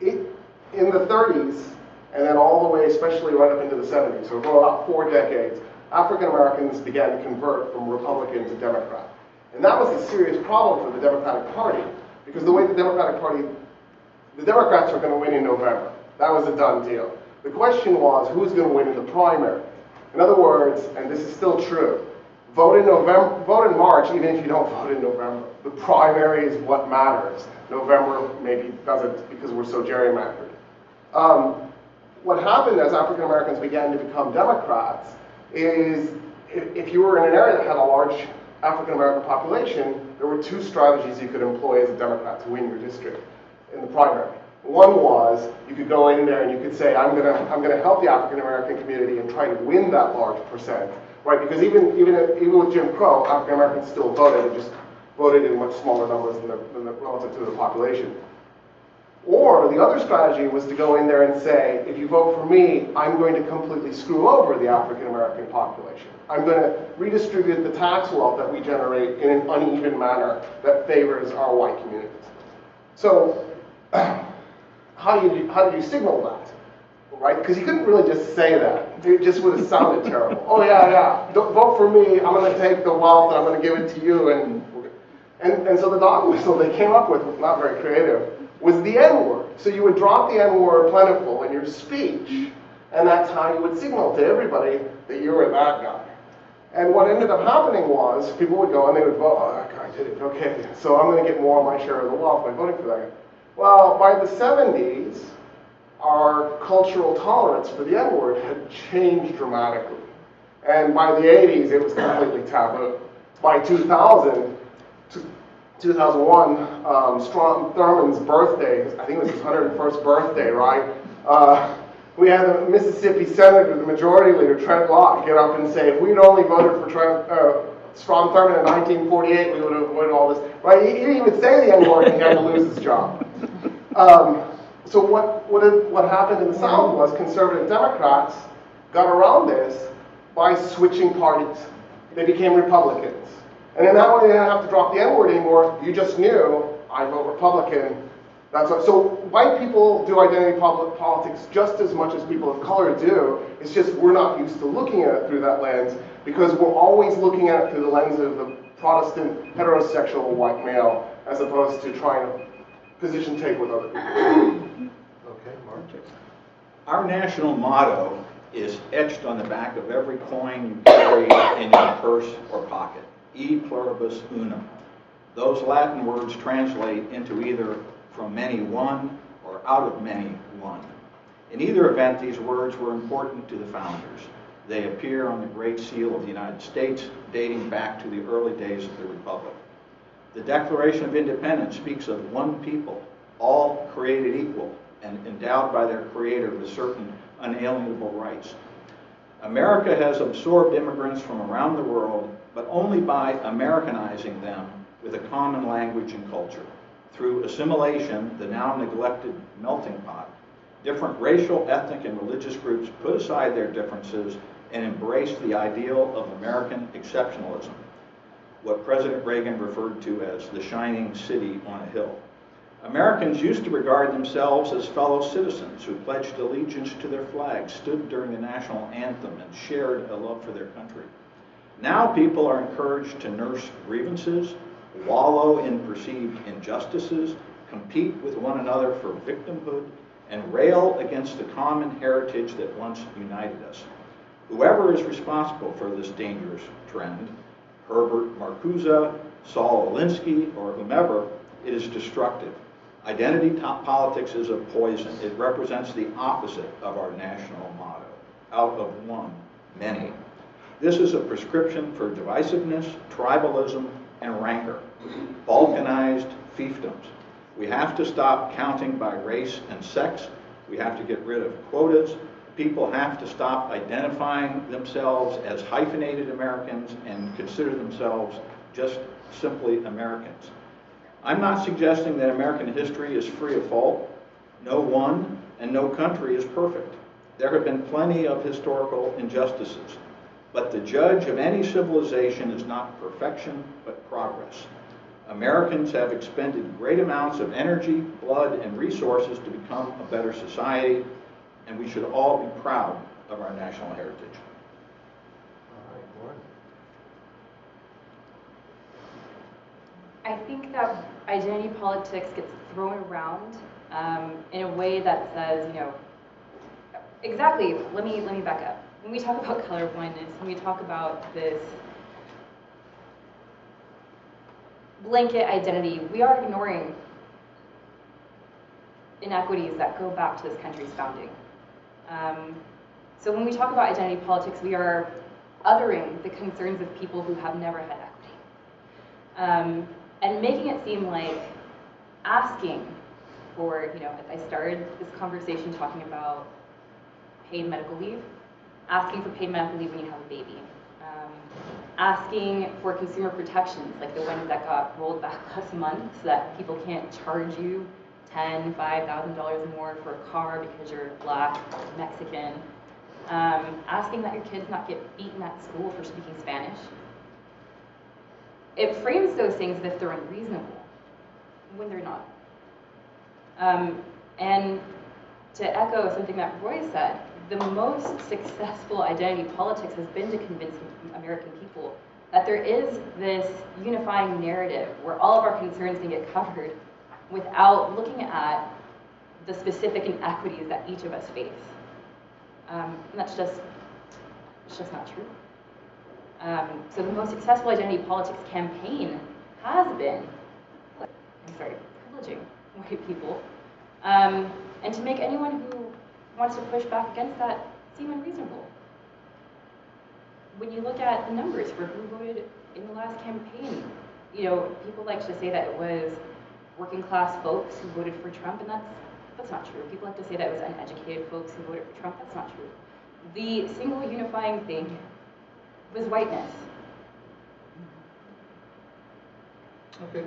In the 30s, and then all the way, especially right up into the 70s, so for about 4 decades, African Americans began to convert from Republican to Democrat. And that was a serious problem for the Democratic Party, because the way the Democratic Party, the Democrats were going to win in November. That was a done deal. The question was, who's going to win in the primary? In other words, and this is still true, vote in March, even if you don't vote in November. The primary is what matters. November maybe doesn't because we're so gerrymandered. What happened as African Americans began to become Democrats is if you were in an area that had a large African American population, there were 2 strategies you could employ as a Democrat to win your district in the primary. One was you could go in there and you could say, I'm gonna help the African American community and try to win that large percent, right? Because even with Jim Crow, African Americans still voted, and just voted in much smaller numbers than the relative to the population. Or the other strategy was to go in there and say, if you vote for me, I'm going to completely screw over the African American population. I'm going to redistribute the tax wealth that we generate in an uneven manner that favors our white communities. So how did you signal that? Right? Because you couldn't really just say that. It just would have sounded terrible. Oh yeah, don't vote for me. I'm going to take the wealth and I'm going to give it to you. And so the dog whistle they came up with, not very creative, was the N-word. So you would drop the N-word plentiful in your speech, and that's how you would signal to everybody that you were that guy. And what ended up happening was people would go and they would vote, oh, that guy did it, okay, so I'm going to get more of my share of the wealth by voting for that guy. Well, by the 70s, our cultural tolerance for the N-word had changed dramatically. And by the 80s, it was completely taboo. By 2001, Strom Thurmond's birthday, I think it was his 101st birthday, right? We had the Mississippi Senator, the Majority Leader, Trent Lott, get up and say, if we'd only voted for Strom Thurmond in 1948, we would have avoided all this, right? He didn't even say the N-word and he had to lose his job. So what happened in the South was conservative Democrats got around this by switching parties. They became Republicans. And in that way, they didn't have to drop the N-word anymore. You just knew, I vote Republican. That's what, so white people do identity politics just as much as people of color do. It's just we're not used to looking at it through that lens because we're always looking at it through the lens of the Protestant heterosexual white male as opposed to trying to position take with other people. Okay, Mark. Our national motto is etched on the back of every coin you carry in your purse or pocket. E pluribus unum. Those Latin words translate into either from many one or out of many one. In either event, these words were important to the founders. They appear on the Great Seal of the United States, dating back to the early days of the Republic. The Declaration of Independence speaks of one people, all created equal and endowed by their Creator with certain unalienable rights. America has absorbed immigrants from around the world, but only by Americanizing them with a common language and culture. Through assimilation, the now neglected melting pot, different racial, ethnic, and religious groups put aside their differences and embraced the ideal of American exceptionalism, what President Reagan referred to as the shining city on a hill. Americans used to regard themselves as fellow citizens who pledged allegiance to their flag, stood during the national anthem, and shared a love for their country. Now people are encouraged to nurse grievances, wallow in perceived injustices, compete with one another for victimhood, and rail against the common heritage that once united us. Whoever is responsible for this dangerous trend, Herbert Marcuse, Saul Alinsky, or whomever, it is destructive. Identity politics is a poison. It represents the opposite of our national motto, out of one, many. This is a prescription for divisiveness, tribalism, and rancor, balkanized fiefdoms. We have to stop counting by race and sex. We have to get rid of quotas. People have to stop identifying themselves as hyphenated Americans and consider themselves just simply Americans. I'm not suggesting that American history is free of fault. No one and no country is perfect. There have been plenty of historical injustices. But the judge of any civilization is not perfection, but progress. Americans have expended great amounts of energy, blood, and resources to become a better society, and we should all be proud of our national heritage. I think that identity politics gets thrown around in a way that says, exactly, let me back up. When we talk about colorblindness, when we talk about this blanket identity, we are ignoring inequities that go back to this country's founding. So when we talk about identity politics, we are othering the concerns of people who have never had equity. And making it seem like asking for, I started this conversation talking about paid medical leave, asking for paid medical leave when you have a baby, asking for consumer protections like the ones that got rolled back last month so that people can't charge you $10,000, $5,000 more for a car because you're Black, Mexican, asking that your kids not get beaten at school for speaking Spanish. It frames those things as if they're unreasonable, when they're not. And to echo something that Roy said, the most successful identity politics has been to convince American people that there is this unifying narrative where all of our concerns can get covered without looking at the specific inequities that each of us face. And it's just not true. So the most successful identity politics campaign has been, privileging white people, and to make anyone who wants to push back against that seem unreasonable. When you look at the numbers for who voted in the last campaign, people like to say that it was working class folks who voted for Trump, and that's not true. People like to say that it was uneducated folks who voted for Trump. That's not true. The single unifying thing was whiteness. Okay.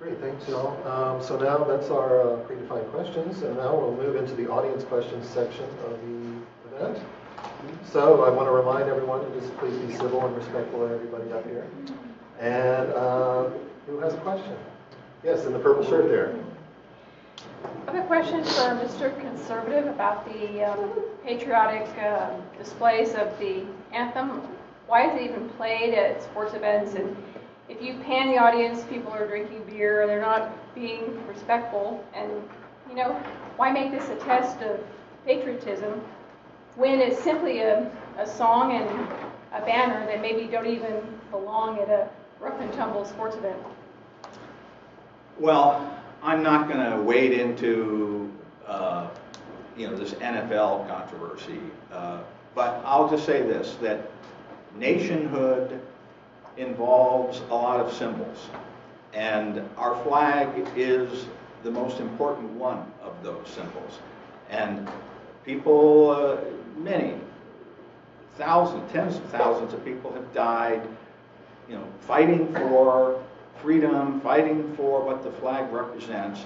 Great, thanks y'all. So now that's our predefined questions, and now we'll move into the audience questions section of the event. So I want to remind everyone to just please be civil and respectful of everybody up here. And who has a question? Yes, in the purple shirt there. I have a question for Mr. Conservative about the patriotic displays of the anthem. Why is it even played at sports events? And if you pan the audience, people are drinking beer, they're not being respectful. And, why make this a test of patriotism when it's simply a song and a banner that maybe don't even belong at a rough and tumble sports event? Well, I'm not going to wade into this NFL controversy, but I'll just say this, that nationhood involves a lot of symbols, and our flag is the most important one of those symbols. And people, many, thousands, tens of thousands of people have died, fighting for freedom, fighting for what the flag represents.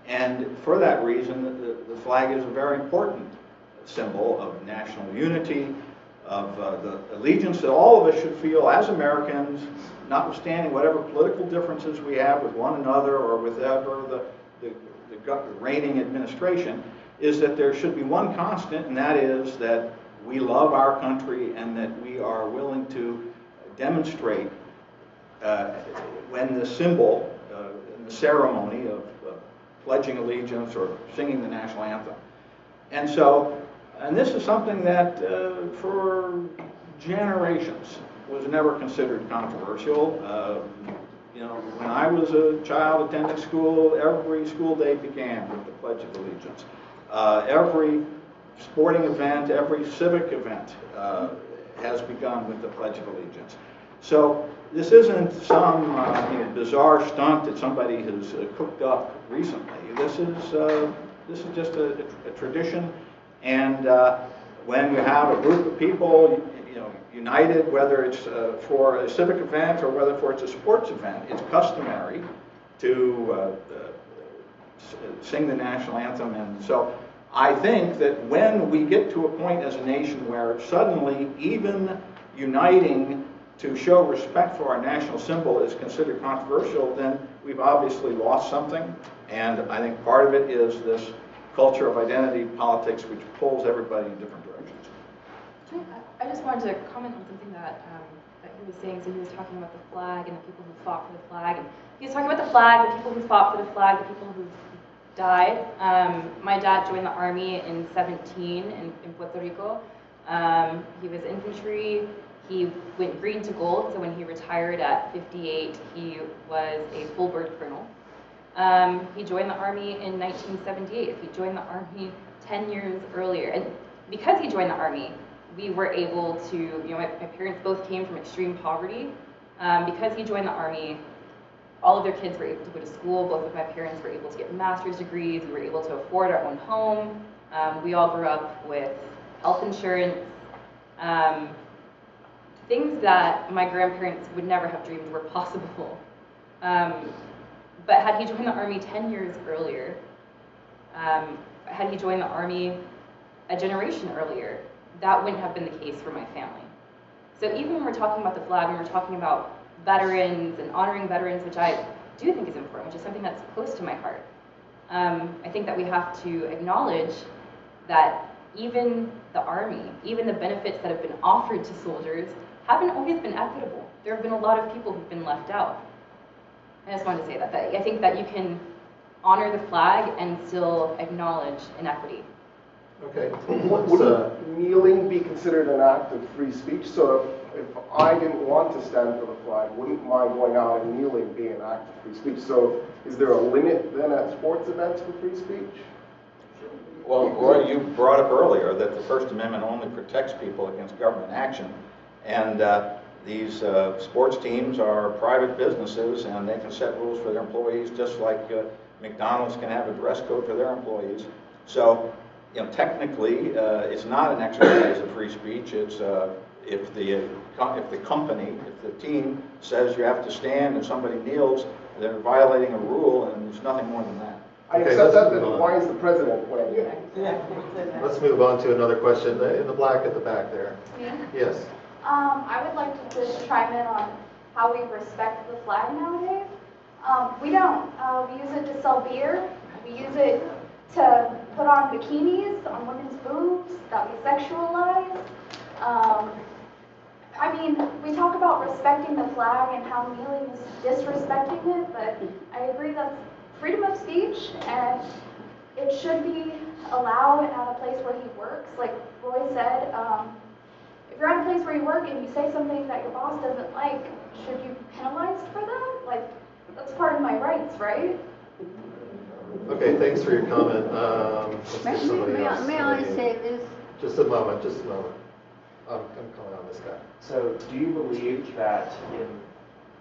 And for that reason, the flag is a very important symbol of national unity, of the allegiance that all of us should feel as Americans, notwithstanding whatever political differences we have with one another or with ever the reigning administration, is that there should be one constant, and that is that we love our country and that we are willing to demonstrate when the symbol, in the ceremony of pledging allegiance or singing the national anthem. And so, and this is something that for generations was never considered controversial. When I was a child attending school, every school day began with the Pledge of Allegiance. Every sporting event, every civic event has begun with the Pledge of Allegiance. So this isn't some bizarre stunt that somebody has cooked up recently. This is just a tradition, and when you have a group of people, united, whether it's for a civic event or whether for it's a sports event, it's customary to sing the national anthem. And so I think that when we get to a point as a nation where suddenly even uniting to show respect for our national symbol is considered controversial, then we've obviously lost something. And I think part of it is this culture of identity politics, which pulls everybody in different directions. I just wanted to comment on something that he was saying. So he was talking about the flag and the people who fought for the flag. And he was talking about the flag, the people who fought for the flag, the people who died. My dad joined the Army in 17 in Puerto Rico. He was infantry. He went green to gold, so when he retired at 58, he was a full bird colonel. He joined the Army in 1978. He joined the Army 10 years earlier. And because he joined the Army, we were able to, my parents both came from extreme poverty. Because he joined the Army, all of their kids were able to go to school. Both of my parents were able to get master's degrees. We were able to afford our own home. We all grew up with health insurance. Things that my grandparents would never have dreamed were possible. But had he joined the Army 10 years earlier, had he joined the Army a generation earlier, that wouldn't have been the case for my family. So even when we're talking about the flag, when we're talking about veterans and honoring veterans, which I do think is important, which is something that's close to my heart, I think that we have to acknowledge that even the Army, even the benefits that have been offered to soldiers haven't always been equitable. There have been a lot of people who've been left out. I just wanted to say that I think that you can honor the flag and still acknowledge inequity. Okay. Wouldn't kneeling be considered an act of free speech? So if I didn't want to stand for the flag, wouldn't my going out and kneeling be an act of free speech? So is there a limit then at sports events for free speech? Well, Roy, you brought up earlier that the First Amendment only protects people against government action. And these sports teams are private businesses, and they can set rules for their employees just like McDonald's can have a dress code for their employees. So, technically, it's not an exercise of free speech. It's if the company, if the team says you have to stand and somebody kneels, they're violating a rule, and there's nothing more than that. I accept that, then why is the president weighing in? Let's move on to another question. In the black at the back there. Yeah. Yes. I would like to just chime in on how we respect the flag nowadays. We don't. We use it to sell beer. We use it to put on bikinis on women's boobs that we sexualize. I mean, we talk about respecting the flag and how kneeling is disrespecting it, but I agree that's freedom of speech, and it should be allowed at a place where he works. Like Roy said, if you're at a place where you work and you say something that your boss doesn't like, should you be penalized for that? Like, that's part of my rights, right? Okay, thanks for your comment. May I say this? Just a moment, I'm calling on this guy. So, do you believe that in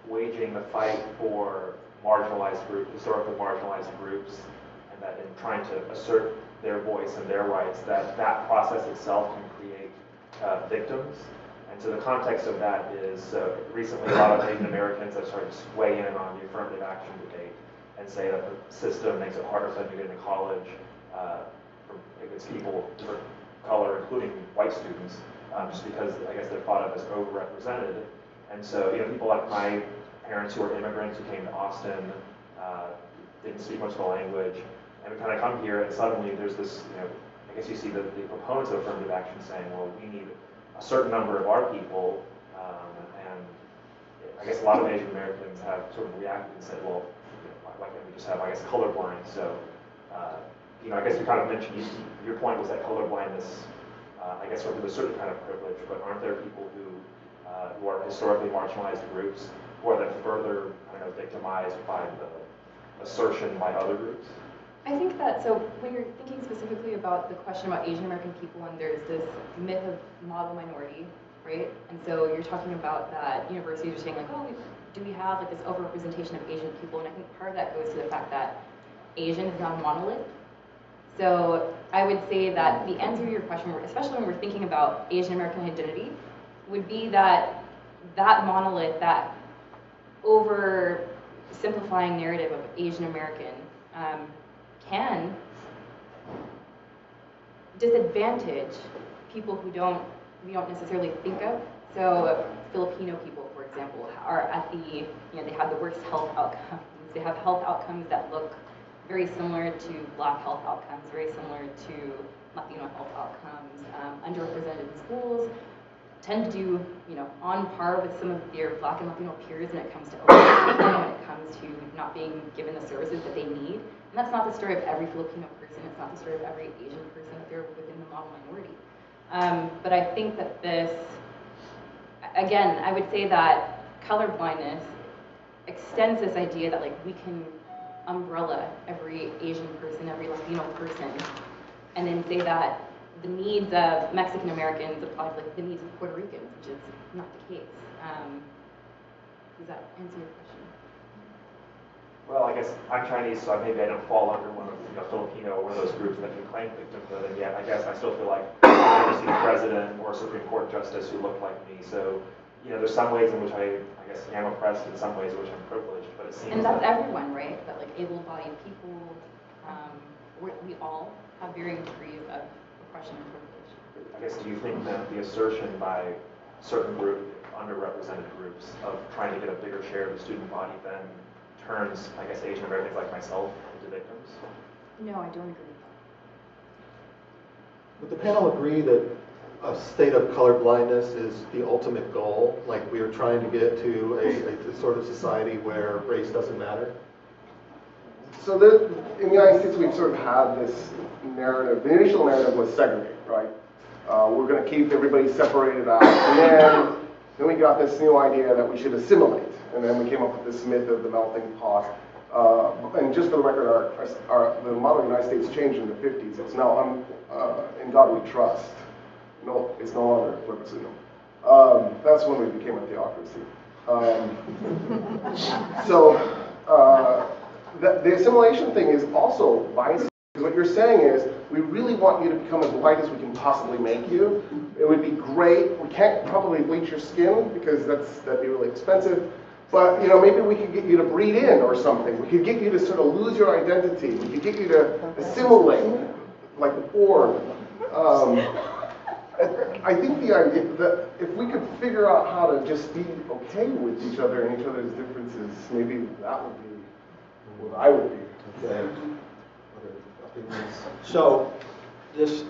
waging the fight for marginalized groups, historically marginalized groups, and that in trying to assert their voice and their rights, that process itself can create victims? And so the context of that is recently a lot of Asian Americans have started to weigh in on the affirmative action debate and say that the system makes it harder for them to get into college against people of different color, including white students, just because I guess they're thought of as overrepresented. And so, people like my parents who are immigrants who came to Austin, didn't speak much of the language, and we kind of come here and suddenly there's this, I guess you see the proponents of affirmative action saying, well, we need a certain number of our people, and I guess a lot of Asian Americans have sort of reacted and said, well, why can't we just have, I guess, colorblind? So, I guess you kind of mentioned, your point was that colorblindness, I guess, with a certain kind of privilege, but aren't there people who are historically marginalized groups who are then further, victimized by the assertion by other groups? I think that, so when you're thinking specifically about the question about Asian American people, and there's this myth of model minority, right? And so you're talking about that universities are saying like, oh, do we have like this overrepresentation of Asian people? And I think part of that goes to the fact that Asian is not a monolith. So I would say that the answer to your question, especially when we're thinking about Asian American identity, would be that that monolith, that oversimplifying narrative of Asian American can disadvantage people who we don't necessarily think of. So Filipino people, for example, are at the, they have the worst health outcomes. They have health outcomes that look very similar to Black health outcomes, very similar to Latino health outcomes. Underrepresented in schools tend to do, on par with some of their Black and Latino peers when it comes to overworking, when it comes to not being given the services that they need. And that's not the story of every Filipino person. It's not the story of every Asian person that they're within the model minority. But I think that this, again, I would say that colorblindness extends this idea that we can umbrella every Asian person, every Latino person, and then say that the needs of Mexican Americans apply to the needs of Puerto Ricans, which is not the case. Does that answer your question? Well, I guess I'm Chinese, so maybe I don't fall under one of Filipino or those groups that can claim victimhood, and yet I guess I still feel like I've never seen a president or a Supreme Court justice who looked like me. So, there's some ways in which I guess am oppressed, in some ways in which I'm privileged, but it seems. And that's everyone, right? That able-bodied people, we all have varying degrees of oppression and privilege. I guess, do you think that the assertion by certain underrepresented groups of trying to get a bigger share of the student body then turns, I guess, Asian Americans like myself into victims? No, I don't agree with that. Would the panel agree that a state of colorblindness is the ultimate goal? Like we are trying to get to a sort of society where race doesn't matter? So in the United States, we've sort of had this narrative. The initial narrative was segregate, right? We're going to keep everybody separated out. And then we got this new idea that we should assimilate. And then we came up with this myth of the melting pot. And just for the record, the model of the United States changed in the 50s. It's now in God we trust. No, it's no longer plebiscite. That's when we became a theocracy. The assimilation thing is also biased. Because what you're saying is, we really want you to become as white as we can possibly make you. It would be great. We can't probably bleach your skin because that'd be really expensive. But maybe we could get you to breed in or something. We could get you to sort of lose your identity. We could get you to assimilate, like the Borg. I think the idea that if we could figure out how to just be okay with each other and each other's differences, maybe that would be what I would be. Okay. So, this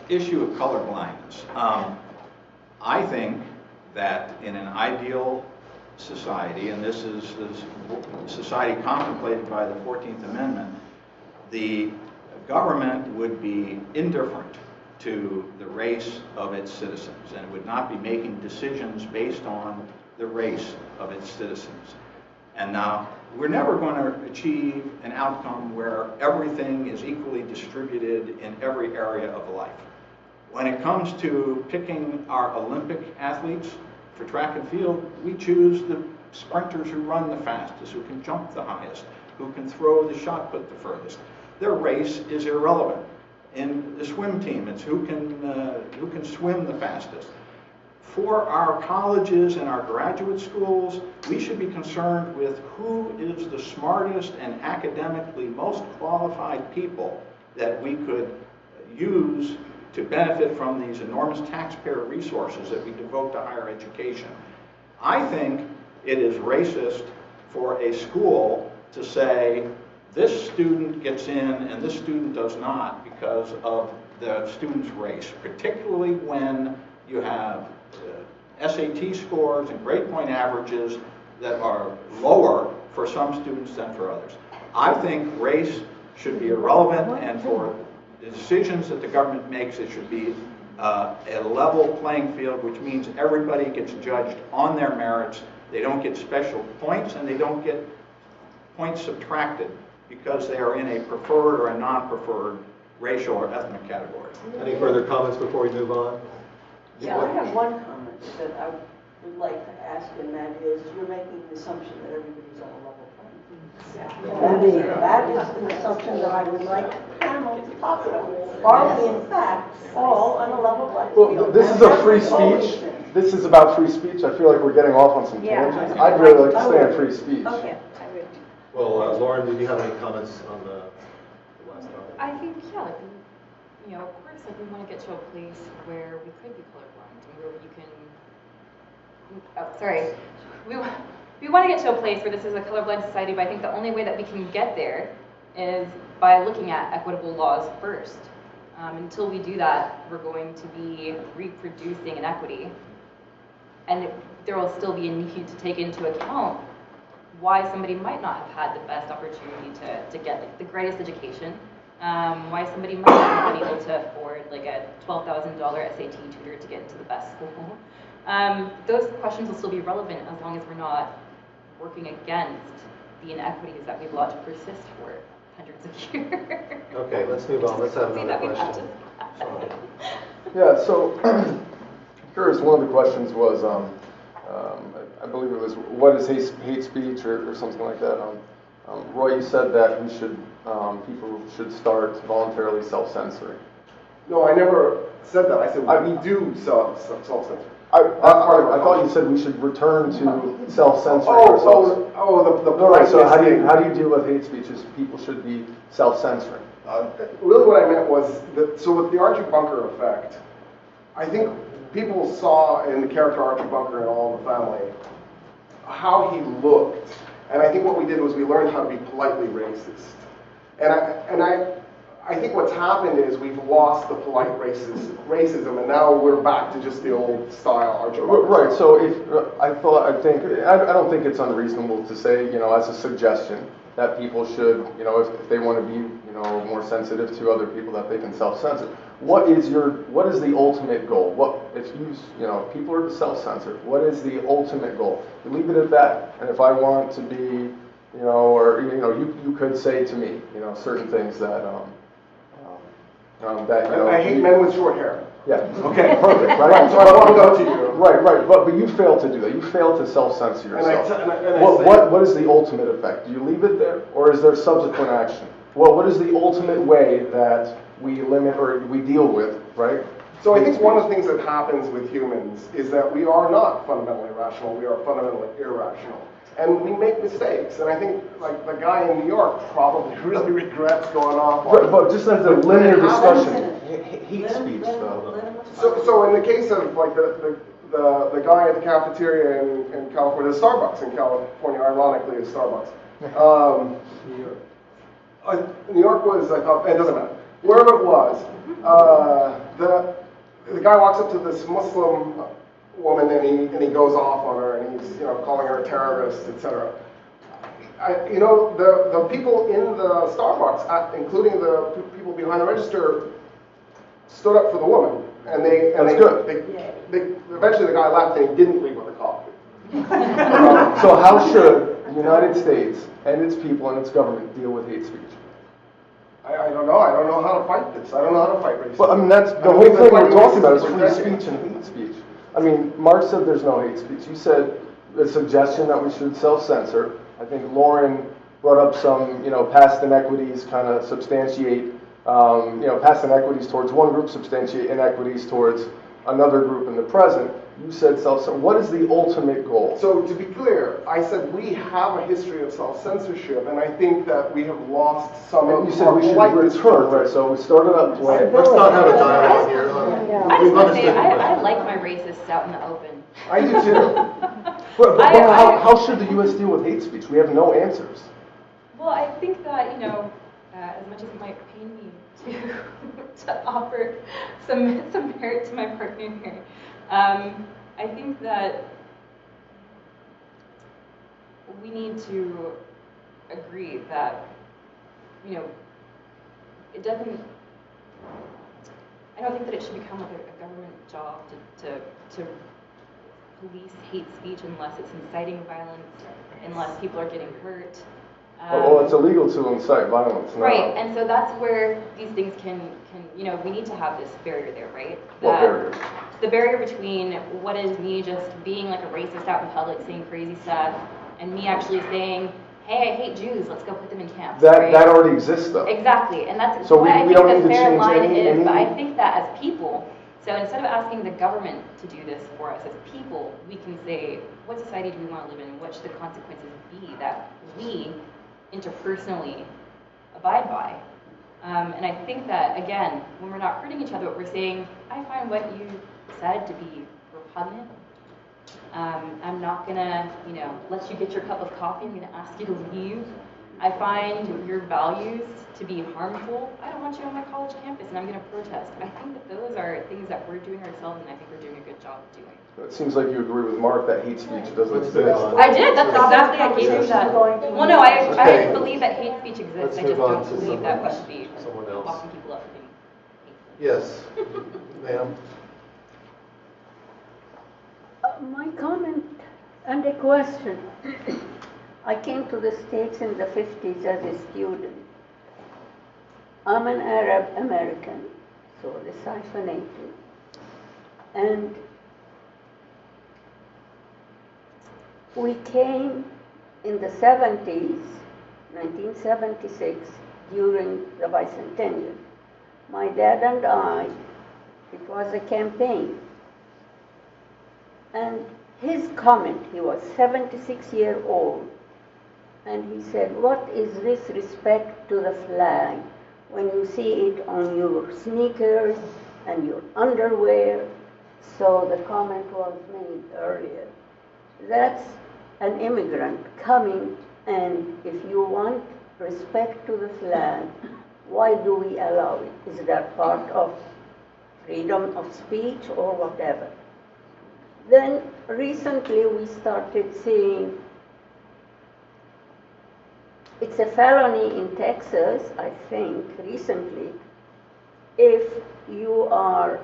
issue of colorblindness, I think that in an ideal society, and this is the society contemplated by the 14th Amendment, the government would be indifferent to the race of its citizens and would not be making decisions based on the race of its citizens. And now, we're never going to achieve an outcome where everything is equally distributed in every area of life. When it comes to picking our Olympic athletes for track and field, we choose the sprinters who run the fastest, who can jump the highest, who can throw the shot put the furthest. Their race is irrelevant. In the swim team, it's who can swim the fastest. For our colleges and our graduate schools, we should be concerned with who is the smartest and academically most qualified people that we could use to benefit from these enormous taxpayer resources that we devote to higher education. I think it is racist for a school to say this student gets in and this student does not because of the student's race, particularly when you have SAT scores and grade point averages that are lower for some students than for others. I think race should be irrelevant, and for the decisions that the government makes, it should be a level playing field, which means everybody gets judged on their merits. They don't get special points, and they don't get points subtracted because they are in a preferred or a non-preferred racial or ethnic category. Any further comments before we move on? Yeah, I have one comment that I would like to ask, and that is, you're making the assumption that everybody's on a level playing field. That is an assumption that I would like the panel to talk about. Are we, in fact, all on a level playing field? Well, this is a free speech. This is about free speech. I feel like we're getting off on some tangents. I'd really like to stay on free speech. Okay. Well, Lauren, did you have any comments on the last topic? I think, yeah, you know, of course, like, we want to get to a place where we could be colorblind and where you can, we want to get to a place where this is a colorblind society, but I think the only way that we can get there is by looking at equitable laws first. Until we do that, we're going to be reproducing inequity, and there will still be a need to take into account why somebody might not have had the best opportunity to get the greatest education, why somebody might not have been able to afford like a $12,000 SAT tutor to get into the best school. Those questions will still be relevant as long as we're not working against the inequities that we've allowed to persist for hundreds of years. Okay, let's move on. Let's have another question. Yeah, so curious, one of the questions was, I believe it was, what is hate speech or something like that. Roy, you said that we should, people should start voluntarily self-censoring. No, I never said that. I said we do self-censor. I thought you said we should return to self-censoring ourselves. Right. So how do you deal with hate speech? Is people should be self-censoring? Really what I meant was that, so with the Archie Bunker effect, I think people saw in the character Archie Bunker and All in the Family how he looked. And I think what we did was we learned how to be politely racist. And I think what's happened is we've lost the polite racism, and now we're back to just the old style Archie Bunker. Right. So I don't think it's unreasonable to say, as a suggestion that people should, if they want to be, more sensitive to other people, that they can self-censor. What is the ultimate goal? If people are to self-censor, what is the ultimate goal? You leave it at that. And if I want to be, you could say to me, certain things that, I hate men with short hair. Yeah. Okay. Perfect. Right. So I want to go to you. Right. But you fail to do that. You fail to self-censor yourself. What is the ultimate effect? Do you leave it there, or is there subsequent action? Well, what is the ultimate way that we limit or we deal with, right? So I think one of the things that happens with humans is that we are not fundamentally rational. We are fundamentally irrational. And we make mistakes. And I think, like, the guy in New York probably really regrets going off on... But just as a linear discussion, hate speech, though. So in the case of, like, the guy at the cafeteria in California, the Starbucks in California, ironically, is Starbucks. New York. New York was, I thought, it doesn't matter. Wherever it was, the guy walks up to this Muslim woman and he goes off on her and he's calling her a terrorist, etc. The people in the Starbucks, including the people behind the register, stood up for the woman, and they eventually the guy left and he didn't leave with a coffee. So how should the United States and its people and its government deal with hate speech? I don't know. I don't know how to fight this. I don't know how to fight racism. Well, I mean, that's the whole thing we're talking about is free speech and hate speech. I mean, Mark said there's no hate speech. You said the suggestion that we should self-censor. I think Lauren brought up some, past inequities kind of substantiate, past inequities towards one group substantiate inequities towards another group in the present. You said self-censor. What is the ultimate goal? So to be clear, I said we have a history of self-censorship, and I think that we have lost some of our... You said we should return, right? So we started up playing. Let's not have a dialogue here. I just want to say, I like my racists out in the open. I do too. But how should the U.S. deal with hate speech? We have no answers. Well, I think that, as much as it might pain me to offer some merit to my partner here, I think that we need to agree that, it doesn't, I don't think that it should become like a government job to police hate speech unless it's inciting violence, unless people are getting hurt. Well, it's illegal to incite violence now. Right, and so that's where these things can we need to have this barrier there, right? What barrier? The barrier between what is me just being like a racist out in public, saying crazy stuff, and me actually saying, hey, I hate Jews, let's go put them in camps. That already exists, though. Exactly, and that's so what I think don't the need to fair change line any... But I think that as people, so instead of asking the government to do this for us, as people, we can say, what society do we want to live in? What should the consequences be that we interpersonally abide by? And I think that, again, when we're not hurting each other, what we're saying, I find what you said to be repugnant. I'm not gonna, let you get your cup of coffee. I'm gonna ask you to leave. I find your values to be harmful. I don't want you on my college campus, and I'm gonna protest. I think that those are things that we're doing ourselves, and I think we're doing a good job of doing. It seems like you agree with Mark that hate speech doesn't exist. I did. That's exactly. I gave you that. Well, no, I believe that hate speech exists. I just don't believe that we should be locking people up for being Yes, ma'am. My comment and a question. I came to the States in the 50s as a student. I'm an Arab American, so hyphenated. And we came in the 70s, 1976, during the bicentennial. My dad and I, it was a campaign. And his comment, he was 76 years old, and he said, "What is this respect to the flag when you see it on your sneakers and your underwear?" So the comment was made earlier. That's an immigrant coming, and if you want respect to the flag, why do we allow it? Is that part of freedom of speech or whatever? Then recently we started seeing it's a felony in Texas, I think, recently, if you are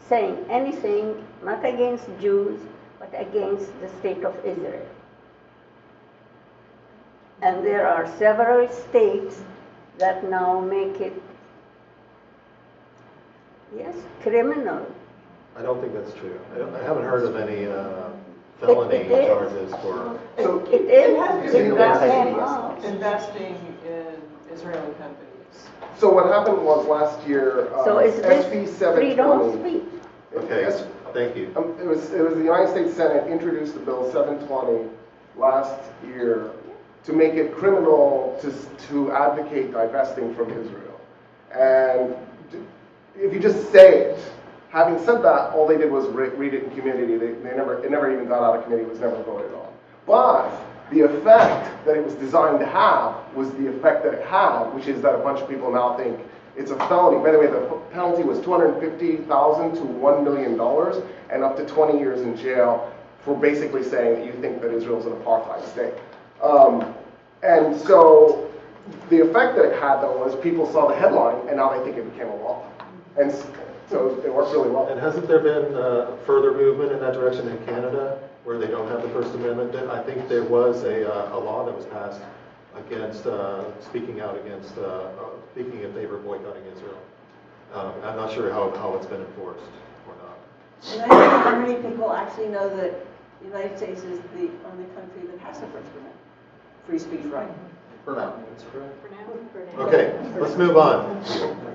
saying anything not against Jews, but against the state of Israel. And there are several states that now make it, yes, criminal. I don't think that's true. I haven't heard of any felony charges for. It has been investing in Israeli companies. So what happened was last year, So is this SB freedom of 720. speech? Okay, thank you. It was the United States Senate introduced the bill 720 last year to make it criminal to advocate divesting from Israel. And if you just say it, having said that, all they did was read it in committee. It never even got out of committee. It was never voted on. But the effect that it was designed to have was the effect that it had, which is that a bunch of people now think it's a felony. By the way, the penalty was $250,000 to $1 million and up to 20 years in jail for basically saying that you think that Israel's an apartheid state. And so the effect that it had, though, was people saw the headline and now they think it became a law. And so it works really well. And hasn't there been further movement in that direction in Canada, where they don't have the First Amendment? I think there was a law that was passed against speaking in favor of boycotting Israel. I'm not sure how it's been enforced or not. And I don't know how many people actually know that the United States is the only country that has the First Amendment, free speech right. For now. That's correct. For now. Okay, let's move on.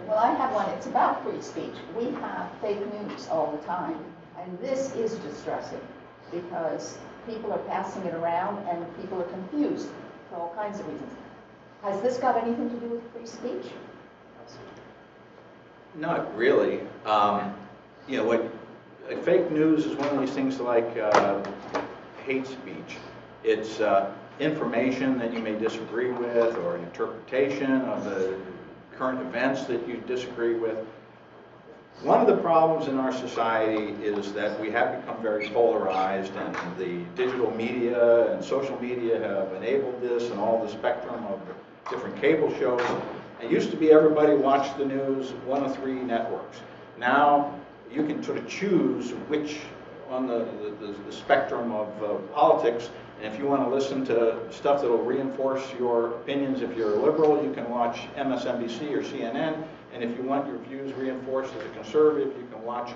Well, I have one. It's about free speech. We have fake news all the time, and this is distressing because people are passing it around and people are confused for all kinds of reasons. Has this got anything to do with free speech? Not really. Fake news is one of these things like hate speech. It's information that you may disagree with, or an interpretation of the current events that you disagree with. One of the problems in our society is that we have become very polarized, and the digital media and social media have enabled this, and all the spectrum of different cable shows. It used to be everybody watched the news, one of 3 networks. Now you can sort of choose which on the spectrum of politics. And if you want to listen to stuff that will reinforce your opinions, if you're a liberal, you can watch MSNBC or CNN. And if you want your views reinforced as a conservative, you can watch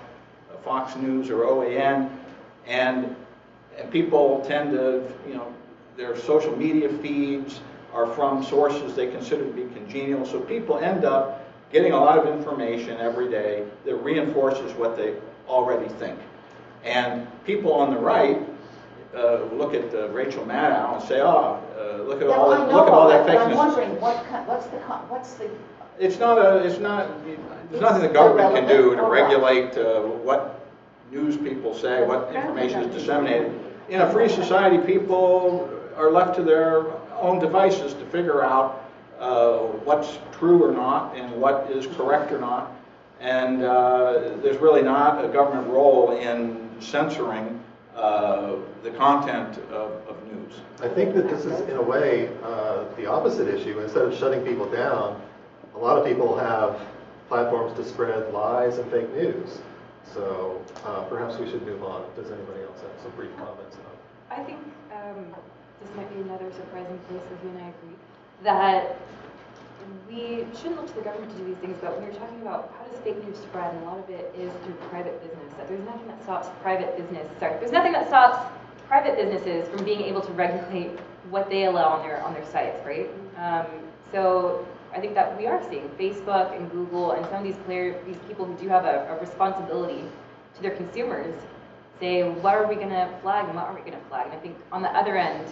Fox News or OAN. And people tend to, their social media feeds are from sources they consider to be congenial. So people end up getting a lot of information every day that reinforces what they already think. And people on the right look at Rachel Maddow and say, look at all that fake news. I'm wondering, what's the It's not, there's nothing the government can do to regulate what news people say, what information is disseminated. In a free society, people are left to their own devices to figure out what's true or not and what is correct or not. And there's really not a government role in censoring the content of news. I think that this is, in a way, the opposite issue. Instead of shutting people down, a lot of people have platforms to spread lies and fake news. So perhaps we should move on. Does anybody else have some brief comments on it? I think this might be another surprising place where you and I agree that we shouldn't look to the government to do these things, but when you're talking about how does fake news spread, and a lot of it is through private business, that there's nothing that stops there's nothing that stops private businesses from being able to regulate what they allow on their sites, right? So I think that we are seeing Facebook and Google and some of these people who do have a responsibility to their consumers say, what are we going to flag and what aren't we going to flag? And I think on the other end,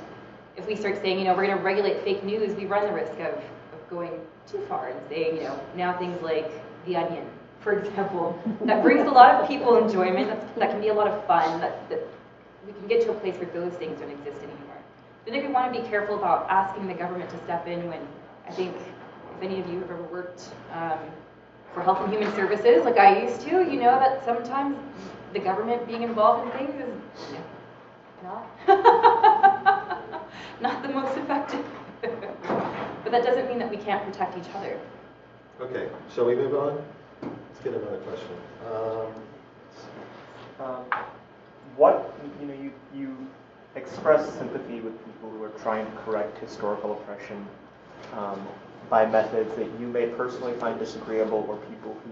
if we start saying, we're going to regulate fake news, we run the risk of going too far and saying, now things like The Onion, for example, that brings a lot of people enjoyment, that can be a lot of fun, that we can get to a place where those things don't exist anymore. I think we want to be careful about asking the government to step in when, I think, if any of you have ever worked for Health and Human Services, like I used to, you know that sometimes the government being involved in things is not the most effective. But that doesn't mean that we can't protect each other. Okay, shall we move on? Let's get another question. You express sympathy with people who are trying to correct historical oppression by methods that you may personally find disagreeable, or people who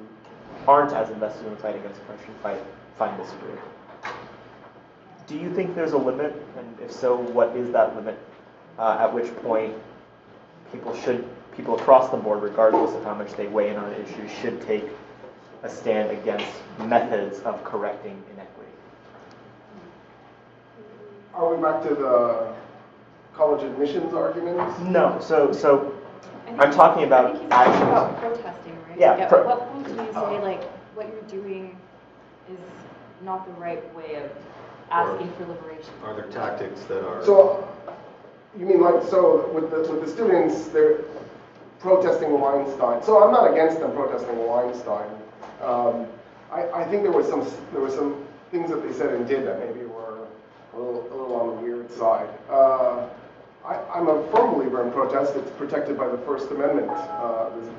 aren't as invested in the fight against oppression find disagreeable. Do you think there's a limit, and if so, what is that limit? At which point people across the board, regardless of how much they weigh in on an issue, should take a stand against methods of correcting inequity? Are we back to the college admissions arguments? No. So I'm talking about actions. About protesting, right? Yeah. At what point do you say, what you're doing is not the right way of asking for liberation? Are there tactics that are... So, you mean with the students, they're protesting Weinstein. So I'm not against them protesting Weinstein. I think there were some things that they said and did that maybe were a little on the weird side. I'm a firm believer in protest. It's protected by the First Amendment.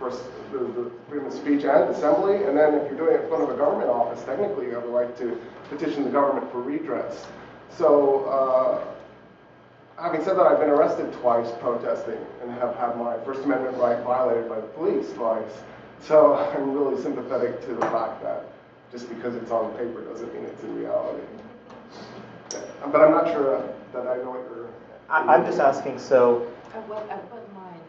There's the freedom of speech and assembly, and then if you're doing it in front of a government office, technically you have the right to petition the government for redress. So, having said that, I've been arrested twice protesting and have had my First Amendment right violated by the police twice. So I'm really sympathetic to the fact that just because it's on paper doesn't mean it's in reality. But I'm not sure that I know what you're... I'm just asking, so... At what line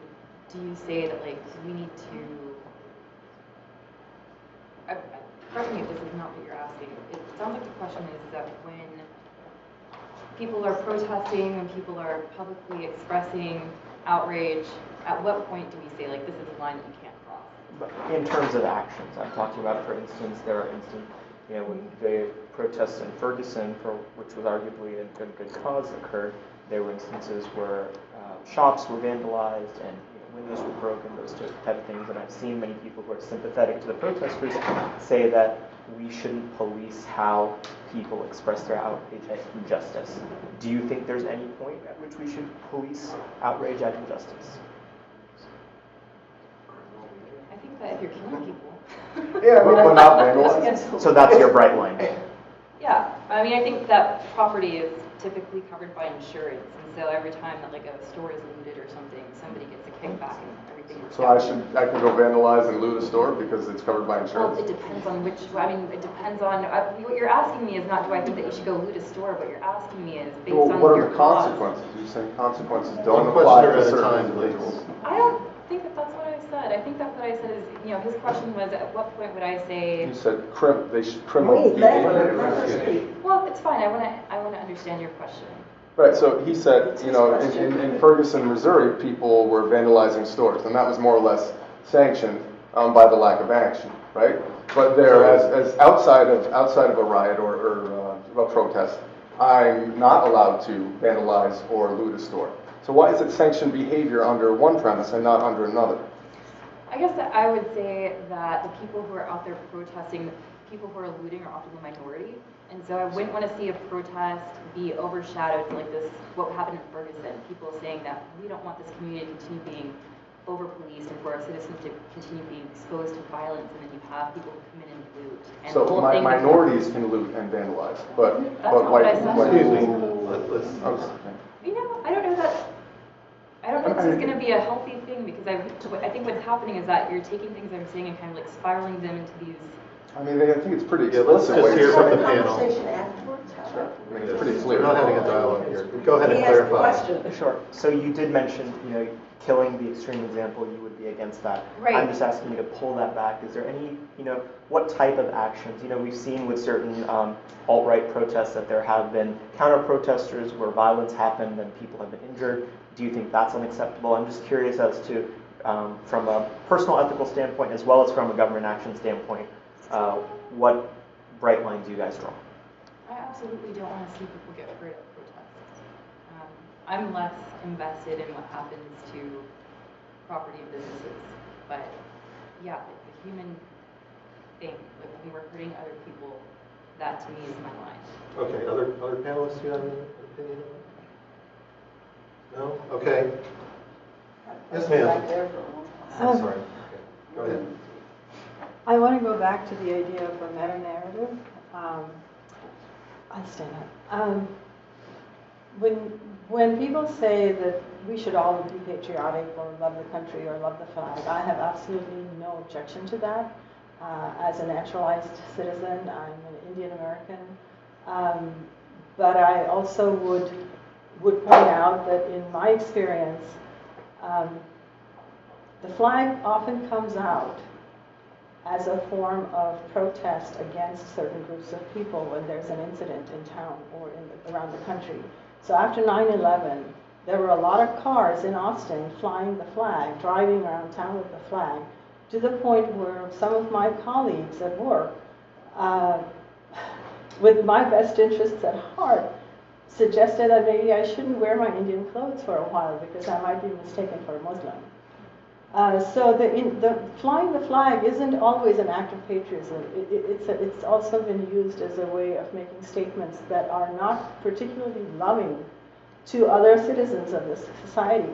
do you say that, we need to... Correct me if this is not what you're asking. It sounds like the question is that when people are protesting, when people are publicly expressing outrage, at what point do we say, this is a line that you can't cross? But in terms of actions, I'm talking about, for instance, there are instances, when the protests in Ferguson, which was arguably a good cause, occurred, there were instances where shops were vandalized and windows were broken, those type of things. And I've seen many people who are sympathetic to the protesters say that we shouldn't police how people express their outrage at injustice. Do you think there's any point at which we should police outrage at injustice? I think that if you're killing people... Yeah, we're not vandalized. So that's your bright line. Yeah, I think that property is typically covered by insurance, and so every time that a store is looted or something, somebody gets a kickback and everything. So I can go vandalize and loot a store because it's covered by insurance? Well, it depends on which. It depends on what you're asking me is not do I think that you should go loot a store. What you're asking me is based on what your are the cause. consequences? You're saying consequences don't apply to certain individuals. I don't think that that's what I said. I think that what I said is, his question was, at what point would I say? You said they should criminal. Well, it's fine. I want to understand your question. Right. So he said, in Ferguson, Missouri, people were vandalizing stores, and that was more or less sanctioned. by the lack of action, right? But there, as outside of a riot or a protest, I'm not allowed to vandalize or loot a store. So why is it sanctioned behavior under one premise and not under another? I guess that I would say that the people who are out there protesting, people who are looting are often the minority. And so I wouldn't want to see a protest be overshadowed like this, what happened in Ferguson. People saying that we don't want this community to continue being over-policed and for our citizens to continue being exposed to violence, and then you have people who come in and loot. And So the whole thing minorities can loot and vandalize, but not white what I said. Excuse me. You know, I don't know that. I don't know if this is going to be a healthy thing, because I think what's happening is that you're taking things I'm saying and kind of like spiraling them into these. I mean, I think it's pretty let's explicit. just hear from the panel. Conversation afterwards. Sure. I mean, it's pretty clear. We're not having a dialogue here. Go ahead and He asked a clarify. question. Sure. So you did mention, killing the extreme example, you would be against that. Right. I'm just asking you to pull that back. Is there any, what type of actions? We've seen with certain alt-right protests that there have been counter-protesters where violence happened and people have been injured. Do you think that's unacceptable? I'm just curious as to, from a personal ethical standpoint as well as from a government action standpoint, what bright lines you guys draw? I absolutely don't want to see people get hurt at protests. I'm less invested in what happens to property and businesses, but yeah, the human thing, like when we're hurting other people, that to me is my line. Okay, other panelists, do you have an opinion on that? No? Okay. Yes, ma'am. I'm sorry. Okay. Go ahead. I want to go back to the idea of a meta-narrative. I'll stand up. When people say that we should all be patriotic or love the country or love the flag, I have absolutely no objection to that. As a naturalized citizen, I'm an Indian American. But I also would point out that in my experience, the flag often comes out as a form of protest against certain groups of people when there's an incident in town or around the country. So after 9/11, there were a lot of cars in Austin flying the flag, driving around town with the flag, to the point where some of my colleagues at work, with my best interests at heart, suggested that maybe I shouldn't wear my Indian clothes for a while because I might be mistaken for a Muslim. So the flying the flag isn't always an act of patriotism. It's also been used as a way of making statements that are not particularly loving to other citizens of this society.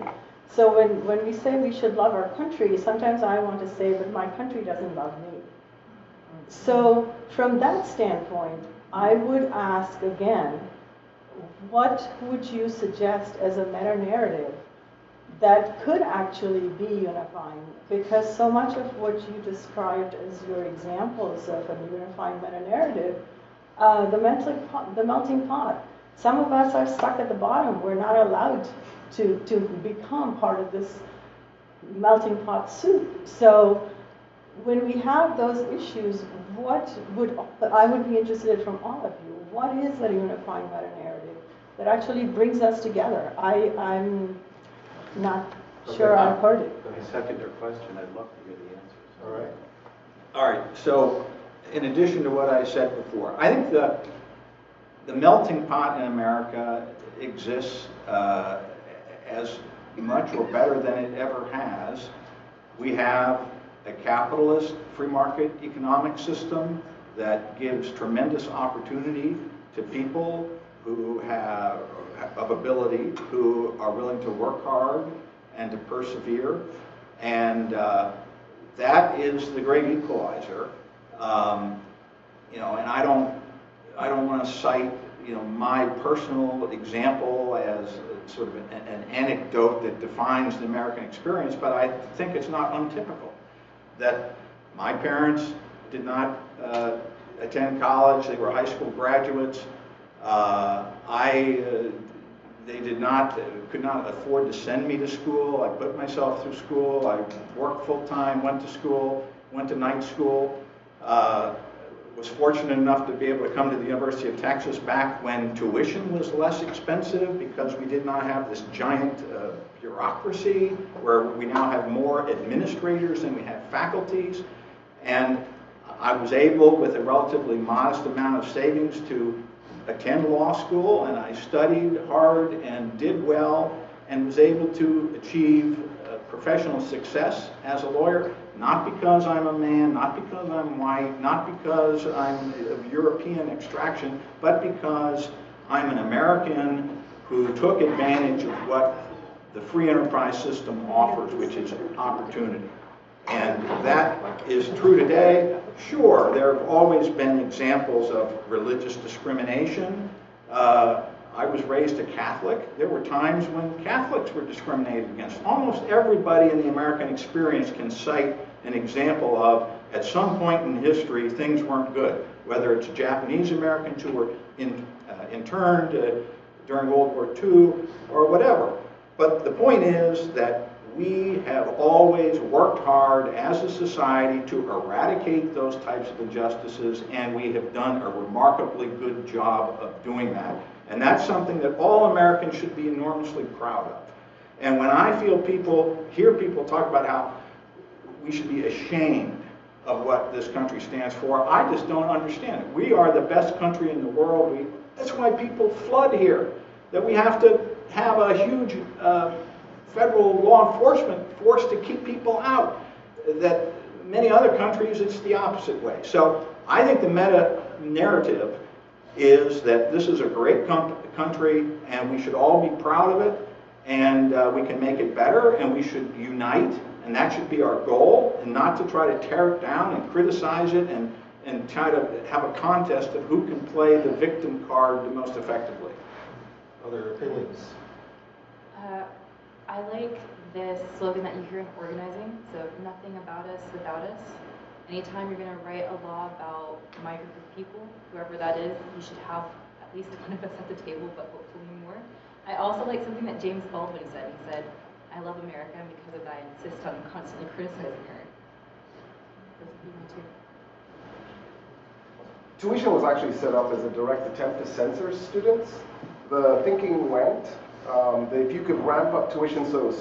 So when we say we should love our country, sometimes I want to say, but my country doesn't love me. So from that standpoint, I would ask again, what would you suggest as a meta-narrative that could actually be unifying? Because so much of what you described as your examples of a unifying meta-narrative, the melting pot. Some of us are stuck at the bottom. We're not allowed to become part of this melting pot soup. So when we have those issues, I would be interested from all of you, what is a unifying meta-narrative that actually brings us together? I'm not sure I've heard it. I second your question. I'd love to hear the answers. All right. All right. So, in addition to what I said before, I think the melting pot in America exists as much or better than it ever has. We have a capitalist free market economic system that gives tremendous opportunity to people who have of ability, who are willing to work hard and to persevere, and that is the great equalizer. And I don't want to cite my personal example as sort of an anecdote that defines the American experience, but I think it's not untypical that my parents did not attend college; they were high school graduates. They could not afford to send me to school. I put myself through school. I worked full time, went to school, went to night school, was was fortunate enough to be able to come to the University of Texas back when tuition was less expensive because we did not have this giant bureaucracy where we now have more administrators than we have faculties. And I was able, with a relatively modest amount of savings, to attend law school, and I studied hard and did well and was able to achieve professional success as a lawyer, not because I'm a man, not because I'm white, not because I'm of European extraction, but because I'm an American who took advantage of what the free enterprise system offers, which is opportunity. And that is true today. Sure, there have always been examples of religious discrimination. I was raised a Catholic. There were times when Catholics were discriminated against. Almost everybody in the American experience can cite an example of, at some point in history, things weren't good, whether it's Japanese Americans who were interned during World War II or whatever. But the point is that we have always worked hard as a society to eradicate those types of injustices, and we have done a remarkably good job of doing that. And that's something that all Americans should be enormously proud of. And when I hear people talk about how we should be ashamed of what this country stands for, I just don't understand it. We are the best country in the world. That's why people flood here, that we have to have a huge federal law enforcement force to keep people out. That many other countries, it's the opposite way. So I think the meta-narrative is that this is a great country and we should all be proud of it, and we can make it better, and we should unite, and that should be our goal, and not to try to tear it down and criticize it and try to have a contest of who can play the victim card the most effectively. Other opinions? I like this slogan that you hear in organizing, so nothing about us without us. Anytime you're going to write a law about my group of people, whoever that is, you should have at least one of us at the table, but hopefully more. I also like something that James Baldwin said. He said, "I love America, and because of that, I insist on constantly criticizing her." Those would be my two. Tuition was actually set up as a direct attempt to censor students. The thinking went that if you could ramp up tuition so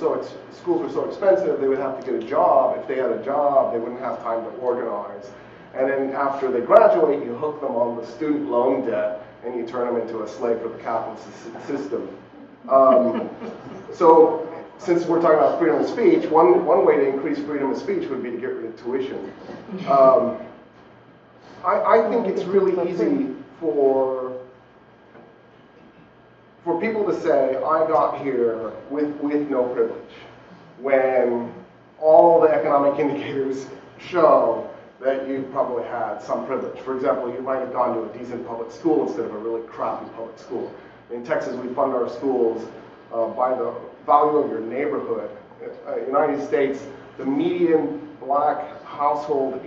schools were so expensive, they would have to get a job. If they had a job, they wouldn't have time to organize. And then after they graduate, you hook them on the student loan debt, and you turn them into a slave for the capitalist system. So since we're talking about freedom of speech, one way to increase freedom of speech would be to get rid of tuition. I think it's really easy for people to say, I got here with no privilege, when all the economic indicators show that you probably had some privilege. For example, you might have gone to a decent public school instead of a really crappy public school. In Texas, we fund our schools by the value of your neighborhood. United States, the median black household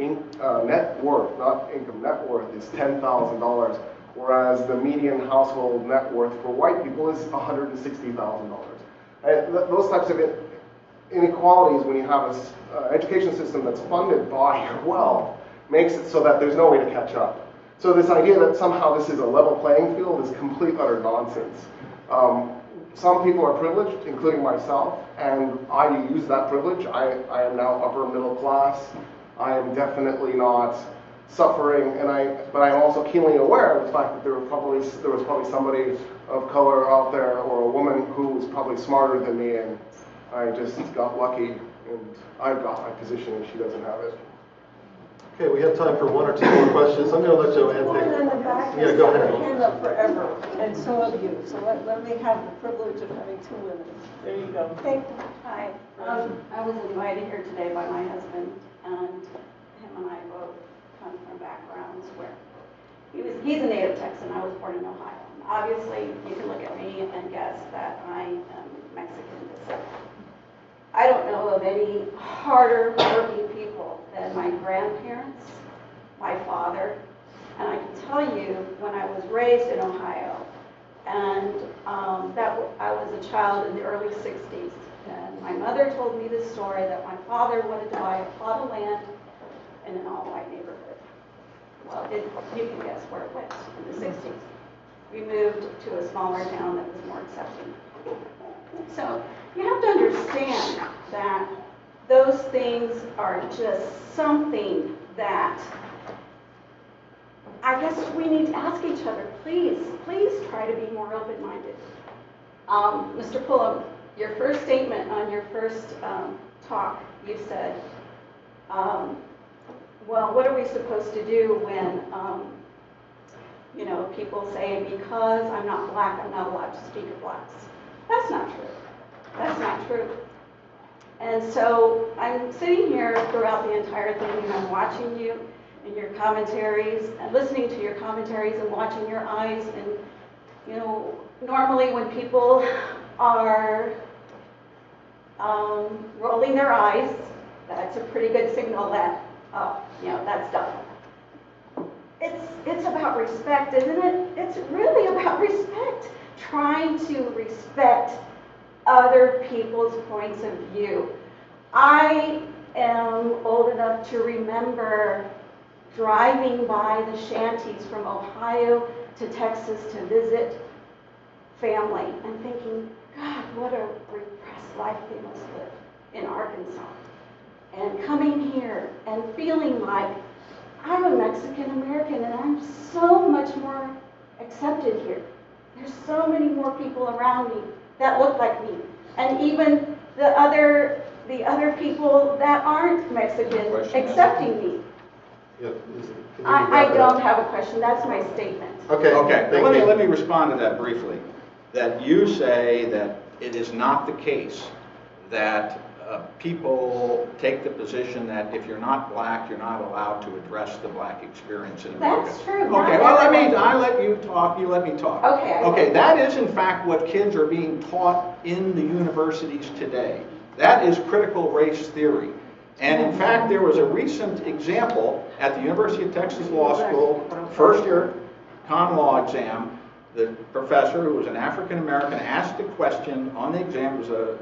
net worth, not income, net worth, is $10,000. Whereas the median household net worth for white people is $160,000. And those types of inequalities, when you have an education system that's funded by your wealth, makes it so that there's no way to catch up. So this idea that somehow this is a level playing field is complete, utter nonsense. Some people are privileged, including myself, and I use that privilege. I am now upper middle class. I am definitely not suffering, but I'm also keenly aware of the fact that there was probably somebody of color out there, or a woman who was probably smarter than me, and I just got lucky, and I've got my position and she doesn't have it. Okay, we have time for one or two more questions. I'm going to let Joanne One in the back Yeah, has go had ahead. her hand up forever, and so have you. So let me have the privilege of having two women. There you go. Okay. Hi. I was invited here today by my husband, and him and I both come from backgrounds where he's a native Texan. I was born in Ohio. And obviously, you can look at me and guess that I am Mexican descent. I don't know of any harder working people than my grandparents, my father, and I can tell you when I was raised in Ohio, and I was a child in the early 60s, and my mother told me this story that my father wanted to buy a plot of land in an all-white neighborhood. you can guess where it went in the 60s. We moved to a smaller town that was more accepting. So you have to understand that those things are just something that I guess we need to ask each other, please try to be more open-minded. Mr. Pullum, your first statement on your first talk, you said, well, what are we supposed to do when, people say, because I'm not black, I'm not allowed to speak of blacks. That's not true. That's not true. And so I'm sitting here throughout the entire thing, and I'm watching you and your commentaries, and listening to your commentaries and watching your eyes. And, normally when people are rolling their eyes, that's a pretty good signal that, that's done. It's about respect, isn't it? It's really about respect. Trying to respect other people's points of view. I am old enough to remember driving by the shanties from Ohio to Texas to visit family and thinking, God, what a repressed life they must live in Arkansas. And coming here and feeling like I'm a Mexican American and I'm so much more accepted here. There's so many more people around me that look like me. And even the other people that aren't Mexican accepting me. I don't have a question. That's my statement. Okay. Let me respond to that briefly. That you say that it is not the case that people take the position that if you're not black, you're not allowed to address the black experience in America. That's true. Okay, well, I let you talk, you let me talk. Okay, that is in fact what kids are being taught in the universities today. That is critical race theory. And in fact, there was a recent example at the University of Texas Law School, first year con law exam. The professor, who was an African American, asked a question on the exam. It was an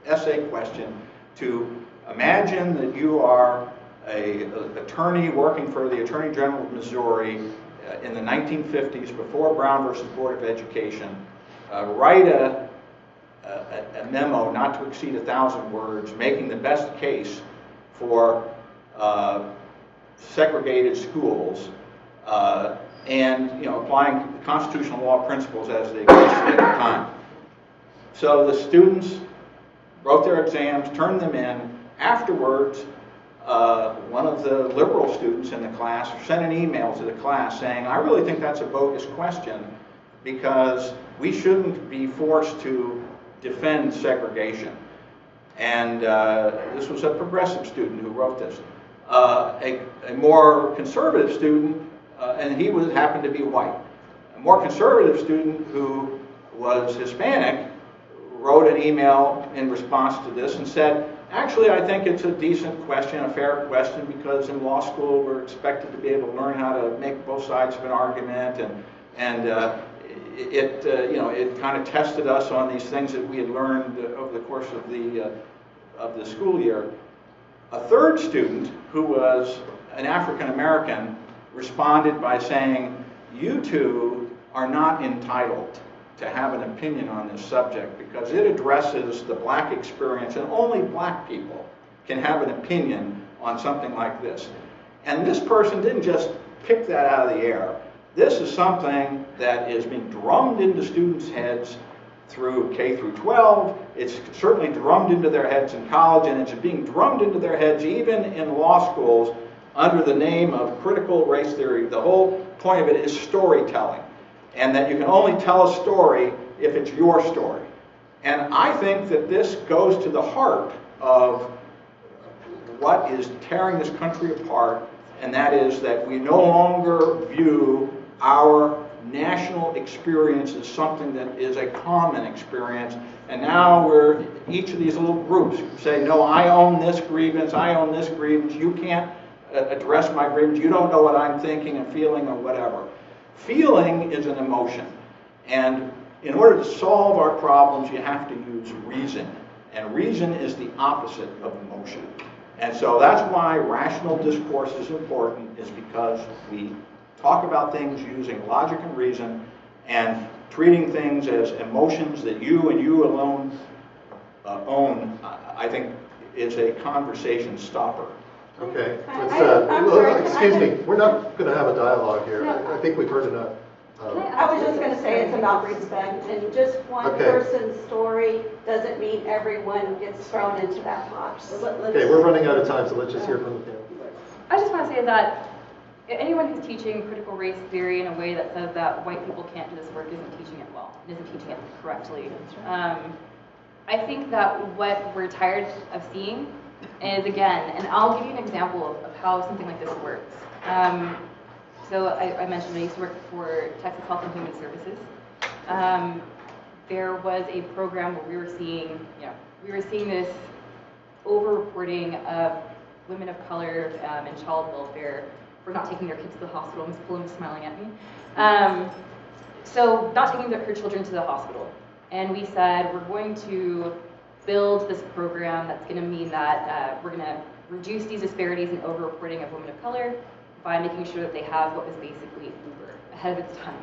essay question to imagine that you are an attorney working for the Attorney General of Missouri in the 1950s, before Brown versus Board of Education. Write a memo not to exceed 1,000 words, making the best case for segregated schools and applying constitutional law principles as they existed at the time. So the students wrote their exams, turned them in. Afterwards, one of the liberal students in the class sent an email to the class saying, I really think that's a bogus question because we shouldn't be forced to defend segregation. And this was a progressive student who wrote this. A more conservative student, and he happened to be white. A more conservative student who was Hispanic wrote an email in response to this and said, actually, I think it's a decent question, a fair question, because in law school we're expected to be able to learn how to make both sides of an argument, and it kind of tested us on these things that we had learned over the course of the school year. A third student, who was an African American, responded by saying, you two are not entitled to have an opinion on this subject because it addresses the black experience, and only black people can have an opinion on something like this. And this person didn't just pick that out of the air. This is something that is being drummed into students' heads through K through 12. It's certainly drummed into their heads in college, and it's being drummed into their heads even in law schools under the name of critical race theory. The whole point of it is storytelling, and that you can only tell a story if it's your story. And I think that this goes to the heart of what is tearing this country apart, and that is that we no longer view our national experience as something that is a common experience, and now we're each of these little groups say, no, I own this grievance, you can't address my grievance, you don't know what I'm thinking and feeling or whatever. Feeling is an emotion, and in order to solve our problems you have to use reason, and reason is the opposite of emotion. And so that's why rational discourse is important, is because we talk about things using logic and reason and treating things as emotions that you and you alone own, I think is a conversation stopper. Okay, I'm sorry, excuse me, we're not going to have a dialogue here. No. I think we've heard enough. I was just going to say it's about respect, and just one Okay. person's story doesn't mean everyone gets thrown into that pot. So Okay, we're running out of time, so let's just hear from the panel. I just want to say that anyone who's teaching critical race theory in a way that says that white people can't do this work isn't teaching it well, isn't teaching it correctly. I think that what we're tired of seeing is, again, and I'll give you an example of how something like this works. So I mentioned I used to work for Texas Health and Human Services. There was a program where we were seeing this over-reporting of women of color and child welfare for not taking their kids to the hospital. Ms. Pullum is smiling at me. So not taking her children to the hospital. And we said, we're going to build this program that's going to mean that we're going to reduce these disparities in over-reporting of women of color by making sure that they have what was basically Uber ahead of its time.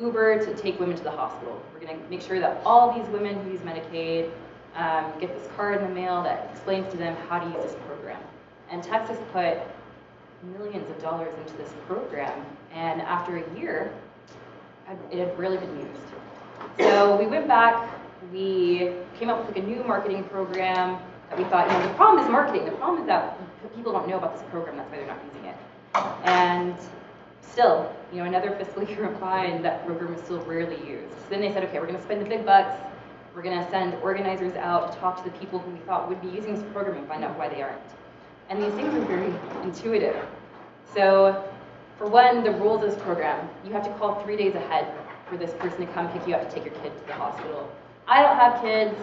Uber to take women to the hospital. We're going to make sure that all these women who use Medicaid get this card in the mail that explains to them how to use this program. And Texas put millions of dollars into this program, and after a year, it had really been used. So we went back, we came up with like a new marketing program that we thought, the problem is marketing. The problem is that people don't know about this program, that's why they're not using it. And still, another fiscal year went by and that program is still rarely used. So then they said, okay, we're going to spend the big bucks. We're going to send organizers out to talk to the people who we thought would be using this program and find out why they aren't. And these things are very intuitive. So for one, the rules of this program, you have to call 3 days ahead for this person to come pick you up to take your kid to the hospital. I don't have kids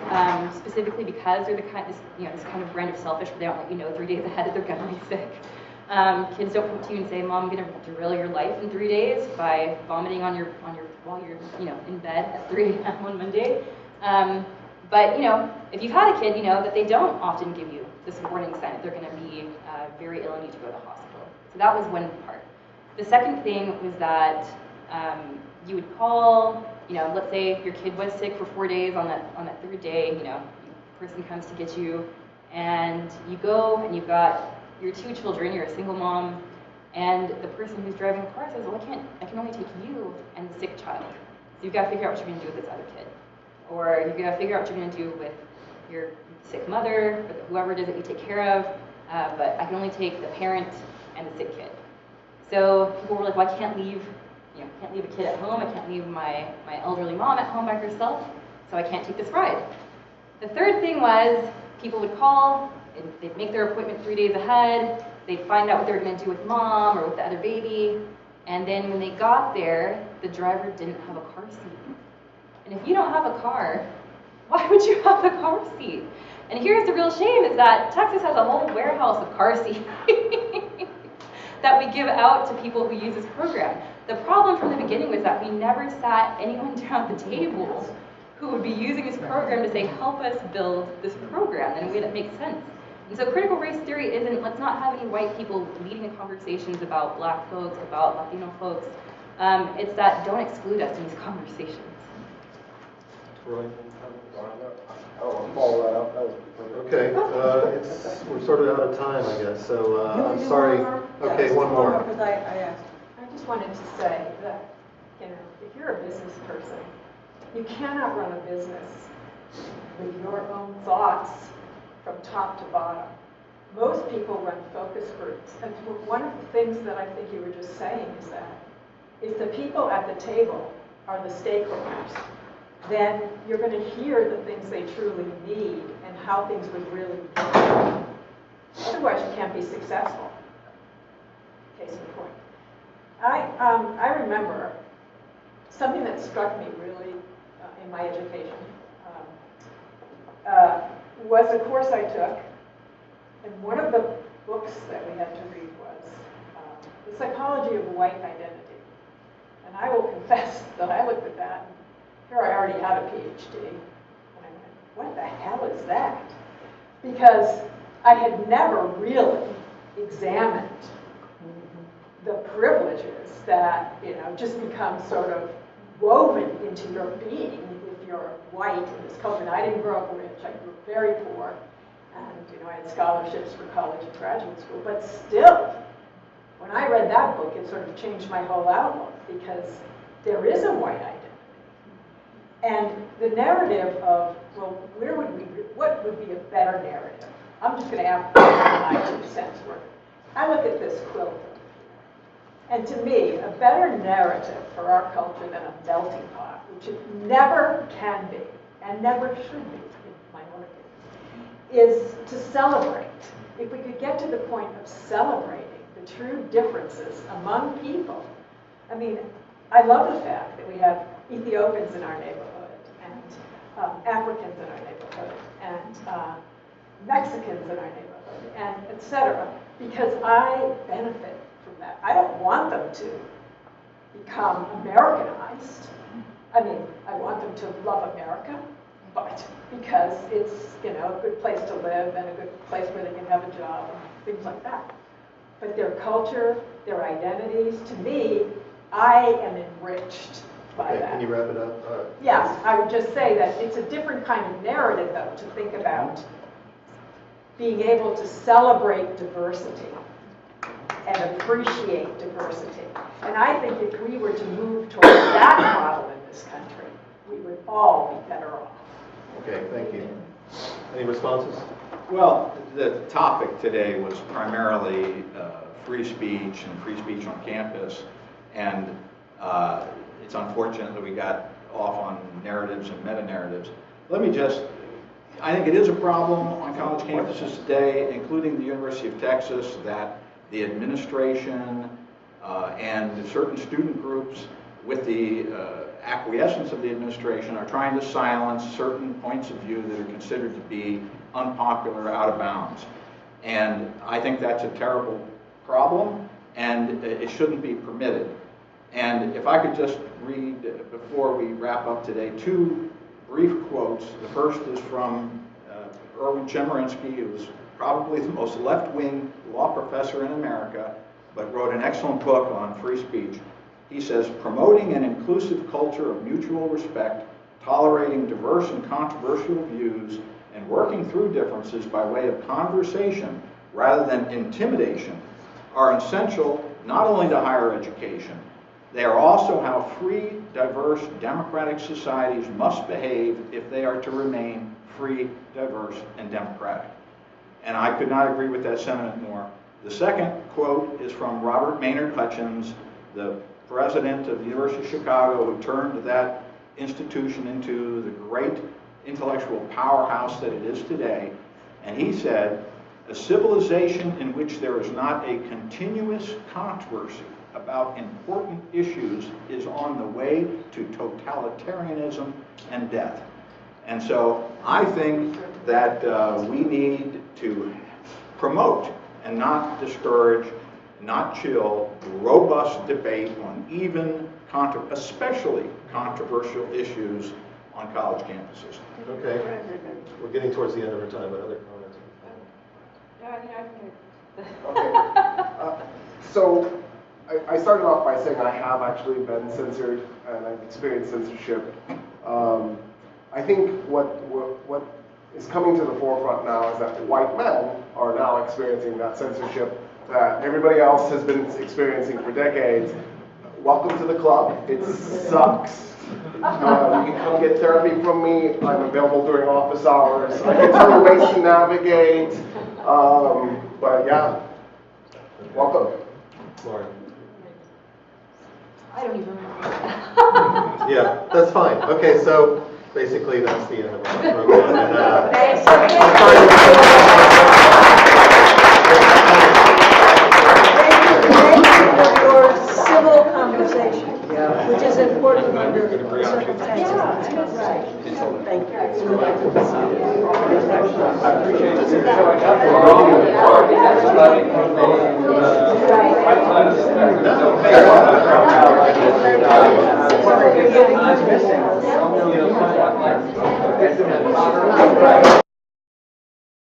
specifically because they're this kind of brand of selfish where they don't let you know 3 days ahead that they're going to be sick. Kids don't come to you and say, "Mom, I'm going to derail your life in 3 days by vomiting on your while you're in bed at 3 a.m. on Monday." But if you've had a kid, you know that they don't often give you this warning sign that they're going to be very ill and need to go to the hospital. So that was one part. The second thing was that you would call. Let's say your kid was sick for 4 days. On that third day, the person comes to get you, and you go and you've got your 2 children. You're a single mom, and the person who's driving the car says, "Well, I can only take you and the sick child. So you've got to figure out what you're going to do with this other kid, or you've got to figure out what you're going to do with your sick mother, or whoever it is that you take care of. But I can only take the parent and the sick kid." So people were like, "Well, I can't leave a kid at home. I can't leave my elderly mom at home by herself, so I can't take this ride." The third thing was people would call, and they'd make their appointment 3 days ahead, they'd find out what they were going to do with mom or with the other baby, and then when they got there, the driver didn't have a car seat. And if you don't have a car, why would you have a car seat? And here's the real shame is that Texas has a whole warehouse of car seats that we give out to people who use this program. The problem from the beginning was that we never sat anyone down at the table who would be using this program to say, help us build this program in a way that makes sense. And so critical race theory isn't, let's not have any white people leading the conversations about black folks, about Latino folks. It's that don't exclude us in these conversations. Okay, we're sort of out of time, I guess, so I'm sorry. Okay, one more. I just wanted to say that, if you're a business person, you cannot run a business with your own thoughts from top to bottom. Most people run focus groups, and one of the things that I think you were just saying is that if the people at the table are the stakeholders, then you're going to hear the things they truly need and how things would really be. Otherwise, you can't be successful. Case in point. I remember something that struck me really in my education was a course I took, and one of the books that we had to read was The Psychology of White Identity. And I will confess that I looked at that, and here I already had a PhD, and I went, what the hell is that? Because I had never really examined the privileges that, just become sort of woven into your being if you're white in this culture. And I didn't grow up rich, I grew up very poor. And, I had scholarships for college and graduate school. But still, when I read that book, it sort of changed my whole outlook, because there is a white identity. And the narrative of, well, what would be a better narrative? I'm just going to add my 2 cents worth. I look at this quilt. And to me, a better narrative for our culture than a melting pot, which it never can be, and never should be, in my own opinion, is to celebrate. If we could get to the point of celebrating the true differences among people. I mean, I love the fact that we have Ethiopians in our neighborhood, and Africans in our neighborhood, and Mexicans in our neighborhood, and etc., because I benefit from that. I don't want them to become Americanized. I mean, I want them to love America, but because it's, a good place to live and a good place where they can have a job and things like that. But their culture, their identities, to me, I am enriched by that. Can you wrap it up? Yes, I would just say that it's a different kind of narrative, though, to think about being able to celebrate diversity and appreciate diversity. And I think if we were to move towards that model in this country, we would all be better off. Okay, thank you. Any responses? Well, the topic today was primarily free speech and free speech on campus, and it's unfortunate that we got off on narratives and meta-narratives. I think it is a problem on college campuses today, including the University of Texas, that the administration and certain student groups, with the acquiescence of the administration, are trying to silence certain points of view that are considered to be unpopular, out of bounds. And I think that's a terrible problem, and it shouldn't be permitted. And if I could just read, before we wrap up today, 2 brief quotes. The first is from Erwin Chemerinsky, who was probably the most left-wing law professor in America, but wrote an excellent book on free speech. He says, "Promoting an inclusive culture of mutual respect, tolerating diverse and controversial views, and working through differences by way of conversation rather than intimidation are essential not only to higher education, they are also how free, diverse, democratic societies must behave if they are to remain free, diverse, and democratic." And I could not agree with that sentiment more. The second quote is from Robert Maynard Hutchins, the president of the University of Chicago, who turned that institution into the great intellectual powerhouse that it is today. And he said, "A civilization in which there is not a continuous controversy about important issues is on the way to totalitarianism and death." And so I think that we need to promote and not discourage, not chill, robust debate on even, especially controversial issues on college campuses. Okay. We're getting towards the end of our time, but other comments? So I started off by saying I have actually been censored and I've experienced censorship. I think what is coming to the forefront now is that white men are now experiencing that censorship that everybody else has been experiencing for decades. Welcome to the club. It sucks. You can come get therapy from me. I'm available during office hours. I can tell you ways to navigate. But yeah, welcome. Lauren. I don't even remember. Yeah, that's fine. Okay, so basically that's the end of our program. And, Thank you for your civil conversation, which is important under circumstances. Right. Thank you. I appreciate it.